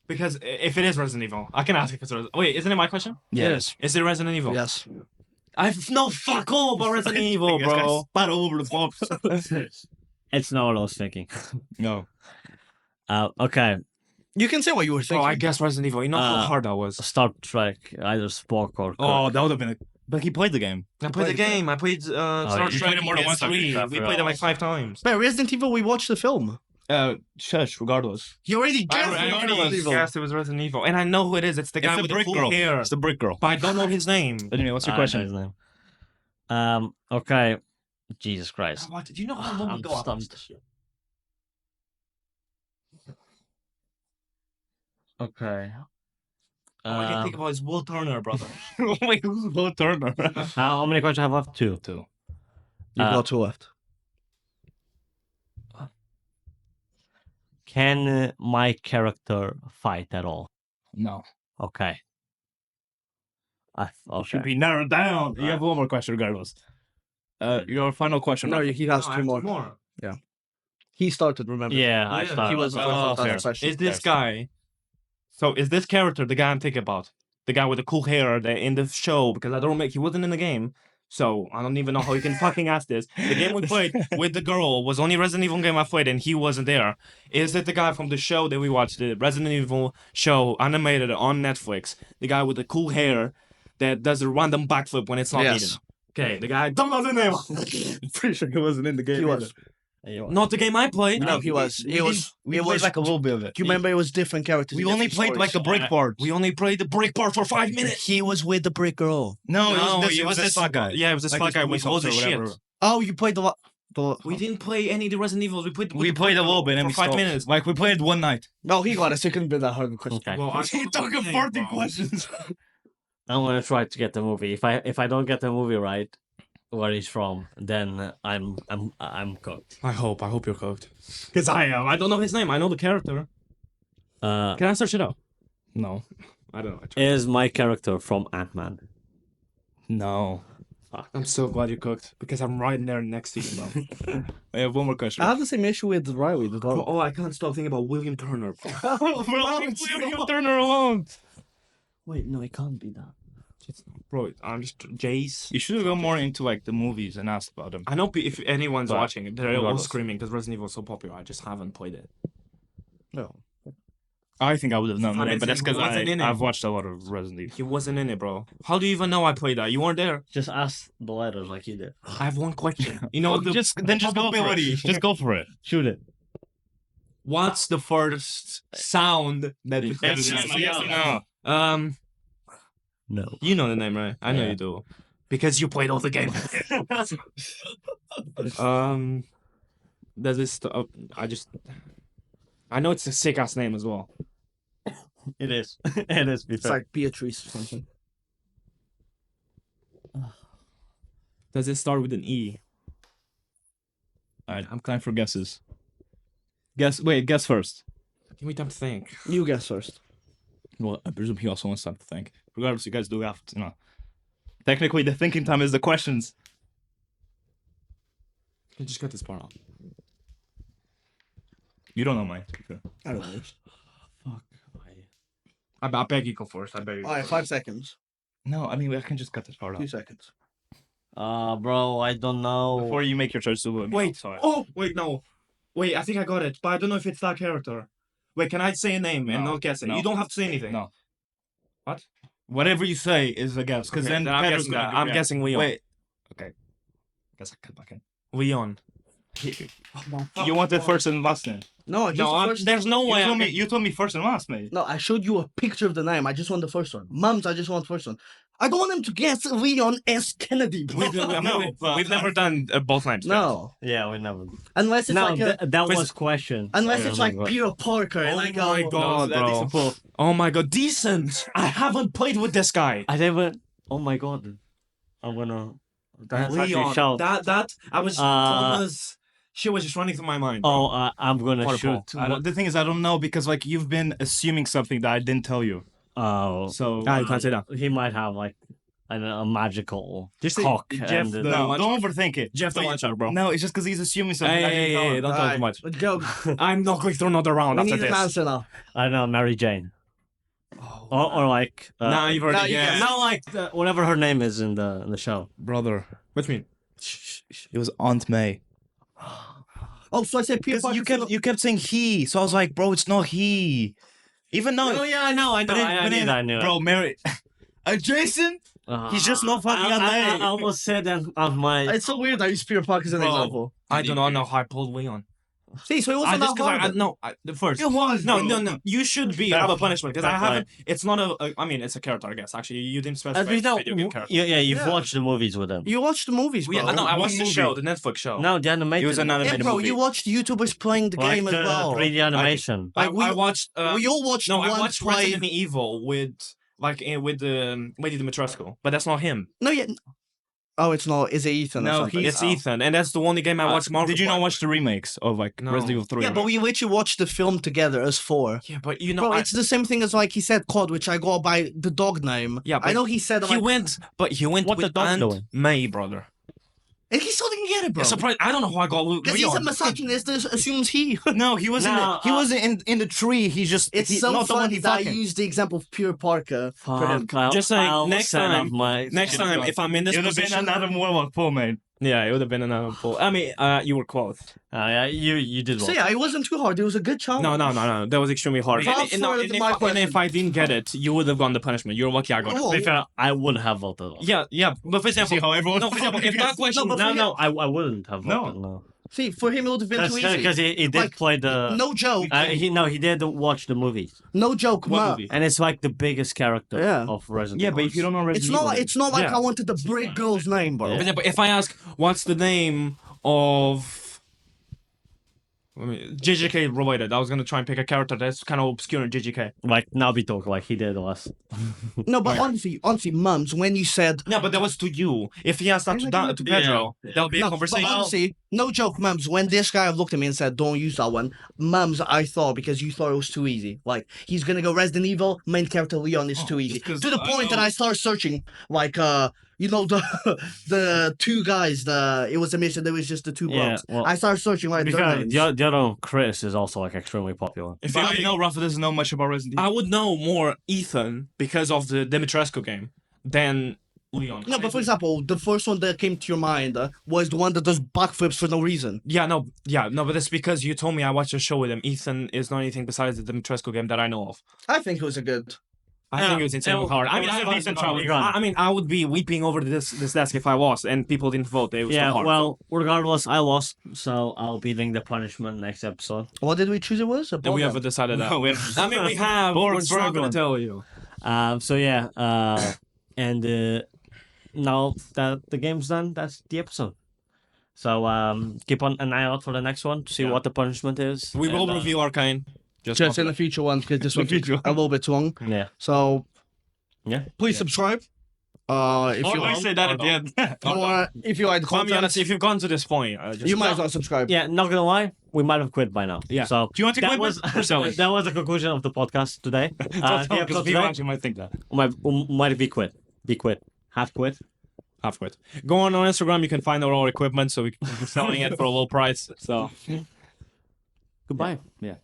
Because if it is Resident Evil, I can ask if it's Resident Wait, isn't it my question? Yes. Is it Resident Evil? Yes. I've no fuck all about Resident Evil, bro. Spat all over the box. It's not what I was thinking. No. Okay. You can say what you were Oh, thinking. I guess Resident Evil. You know how Uh, hard that was. Star Trek, either Spock or Kirk. Oh, that would have been a. But he played the game. I played the game. I played Star you Trek played it more than once, I PS3. think. We played it like 5 times. But Resident Evil, we watched the film. Shush. Regardless, You already I guessed already Resident Evil. guessed it was Resident Evil. And I know who it is. It's the guy it's with the the brick cool girl. hair. It's the brick girl. But I don't know his name. Anyway, what's your I know question? his name. Okay. Jesus Christ. What? Did you know how long I'm ago I watched stumped. this shit? Okay. All I can think about is Will Turner, brother. Wait, who's Will Turner? How many questions have I left? 2. Two. You've got 2 left. Can my character fight at all? No. Okay. Should Okay. be narrowed down. You have one more question, regardless. Your final question. No, he has No, I 2 have more. He started, remember? Yeah, I Yeah, started. He was the Oh, first fair. question. Is this guy? So is this character the guy I'm thinking about? The guy with the cool hair that in the show? Because I don't remember. He wasn't in the game, So I don't even know how you can fucking ask this. The game we played with the girl was only Resident Evil game I played, and he wasn't there. Is it the guy from the show that we watched, the Resident Evil show animated on Netflix? The guy with the cool hair that does a random backflip when it's not needed. Yes. Okay, the guy. Don't know the name. I'm pretty sure he wasn't in the game. He was. Not the game I played. No, he was. We It was. We It played was. like a little bit of it. Do you remember it was different characters? We and only different played like the stories? break part. We only played the break part for 5 minutes. He was with the brick girl. No, it it was this fat guy. Yeah, it was this Like fat this guy with police all the officer or shit. whatever. Oh, you played the. We didn't play any of the Resident Evils. We played a little bit and for we 5 stopped. minutes. Like we played one night. No, he got it. So it couldn't be that hard of a question. Okay. Well, He took him 40 questions. I'm gonna try to get the movie. If I don't get the movie right, where he's from, then I'm cooked. I hope you're cooked. Because I am. I don't know his name. I know the character. Can I search it out? No. I don't know. I tried. Is my character from Ant-Man? No. I'm so glad you cooked because I'm right there next to you, bro. I have one more question. I have the same issue with Riley. The dog. Oh, I can't stop thinking about William Turner. William Turner alone. Wait, no, it can't be that. Bro, I'm just Jace. You should have gone more into like the movies and asked about them. I know if anyone's But watching, they're all regardless. screaming because Resident Evil is so popular. I just haven't played it. No. I think I would have known the I name, but that's he because wasn't in it. I've watched a lot of Resident Evil. He wasn't in it, bro. How do you even know I played that? You weren't there. Just ask the letters like you did. I have one question. You know, the just go for probability. it. Just go for it. Shoot it. What's the first sound that No. No. You know the name, right? I know Yeah. you do. Because you played all the games. Does this I know it's a sick ass name as well. It is. It is. It's like Beatrice or something. Does it start with an E? Alright, I'm time for guesses. Guess first. Give me time to think. You guess first. Well, I presume he also wants time to think. Regardless, you guys do have to, Technically, the thinking time is the questions. You just cut this part out. You don't know mine, to be fair. I don't know. I beg you go first. I beg you. All right, 5 seconds. No, I mean, I can just cut this part 2 out. seconds. Bro, I don't know. Before you make your choice, Wait. sorry. Oh, wait, no. Wait, I think I got it, but I don't know if it's that character. Wait, can I say a name and No, not guess it? no. You don't have to say anything. No. What? Whatever you say is a guess, because Okay, then I'm Pedro's guessing gonna that. do I'm react. guessing Leon. Wait. Okay. Guess I cut back in. Leon. You wanted first and last name. No, just No, the I'm, first. there's no way. You told me first and last, mate. No, I showed you a picture of the name. I just want the first one. Mums, I just want the first one. I don't want him to guess Leon S. Kennedy. Bro. We've never done both names. No, Yeah, we never. unless it's No, like a, that was question. unless Yeah, it's oh my like God. Peter Parker. and Oh I go, my God, bro. Oh my God, decent. I haven't played with this guy. I never. Oh my god. I'm gonna. That's actually Leon. shout. That I was. Thomas. She was just running through my mind. Oh, I'm gonna Waterfall. shoot. The thing is, I don't know because like you've been assuming something that I didn't tell you. Oh, So Ah, you can't say that. he might have like a magical Just say cock. Jeff and, the- no, watch- don't overthink it. Jeff, don't watch out, bro. No, it's just because he's assuming something. I didn't tell him. Don't talk too much. Let's go. I'm not going through another round We after need an this. answer now. I don't know, Mary Jane. or like. Nah, you've already you guessed. No, like whatever her name is in the show. Brother, What do you mean? it was Aunt May. Oh, so I said Peter Because Parker. you kept saying he, so I was like, bro, it's not he. Even though, Oh yeah, I know. I knew. bro, Mary, Jason. He's just not fucking on I me. almost said that on my. It's so weird. I use Peter Parker as an Bro. example. I do not know how I pulled Leon. See, so it wasn't Just that because hard. no, the first. It was, No, bro. no. You should have a punishment because I That's haven't. It's not I mean, it's a character, I guess. Actually, you didn't specify. You know, video game character. yeah, you've Yeah. watched the movies with him. You watched the movies, bro. Yeah, no, I watched the movie? show, the Netflix show. No, the animated. It was an Yeah, animated bro, movie. you watched YouTubers playing the like game as the well. 3D animation. I, Like, we- I watched. We all watched No, I one watched play. Resident Evil with with Lady Dimitrescu, but that's not him. No, yeah. Oh, it's not. Is it Ethan? No, or something? he's- It's Ethan, and that's the only game I watched. Marvel Did you not play. watch the remakes of like No. Resident Evil 3? Yeah, but we literally watched the film together as 4. Yeah, but you know, Bro, it's the same thing as like he said COD, which I go by the dog name. Yeah, I but know he said he like, went What the with dog Aunt doing? May, brother. And he still didn't get it, bro. Surprised. I don't know who I got. Because he's a misogynist that assumes he. No, he wasn't. No, He wasn't in the tree. He just. It's he, so not the one funny he that I fucking. used the example of Pure Parker for him. Just saying, next time, if I'm in this It would have been position, another warm-up pool, mate. yeah, it would have been another poll. I mean, you were close. Yeah, you did well. So yeah, it wasn't too hard. It was a good challenge. No. That was extremely hard. Props And, for my question. if I didn't get it, you would have gone the punishment. You're lucky I got it. Oh. To be fair, I would have voted. Yeah. But for example, See how everyone. no, for example, if that question, No, but I wouldn't have No. voted. No, See, for him it would have been too easy. because he did Like, play the. No joke. He did watch the movies, No joke. what Ma. movie? and it's like the biggest character Yeah. of Resident Yeah, Evil. but if you don't know Resident It's Evil, not. It's not like Yeah. I wanted the brick girl's name, bro. Yeah. For example, if I ask, what's the name of JJK related, I was gonna try and pick a character that's kind of obscure in JJK. like Naruto, like he did last. No, but honestly, mums, when you said No, but that was to you. If he asked that to Pedro, that would be a no, conversation. but honestly, no joke, mums. When this guy looked at me and said, "Don't use that one," mums, I thought because you thought it was too easy. Like he's gonna go Resident Evil, main character Leon is too easy. 'cause To the I point that know- I started searching, like you know the two guys. It was a mission. There was just the two Yeah, bros. well, I started searching like their Because names. the other Chris is also like extremely popular. If you know, Rafa doesn't know much about Resident Evil. I would know more Ethan because of the Dimitrescu game than Leon. No, but for example, the first one that came to your mind was the one that does backflips for no reason. no, but that's because you told me I watched a show with him. Ethan is not anything besides the Dimitrescu game that I know of. I think it was a good. I think it was insanely it- hard. I it mean, was I a have decent decent challenge. I mean, I would be weeping over this desk if I lost and people didn't vote. It was so Yeah, hard. well, regardless, I lost, so I'll be doing the punishment next episode. What did we choose? It was a And we ball haven't decided that. No, we I mean, we have. Boring We're just not struggling. going to tell you. So yeah, and now that the game's done, that's the episode. So keep on an eye out for the next one to see Yeah. what the punishment is. We will and, review Arcane. Just not- in the future ones because this one's future. a little bit too long. Yeah, So yeah. please Yeah. subscribe. If you I say that at the end. or if you like the I'll be content, honest, if you've gone to this point, just you might as well subscribe. Yeah, not gonna lie, we might have quit by now. Yeah. So Do you want to that quit? was Or shall we? that was the conclusion of the podcast today. The episode Because people today actually might think that. might be quit. Be quit. Half quit. half quit. Go on Instagram, you can find our equipment, so we're selling it for a low price. So. Goodbye. Yeah.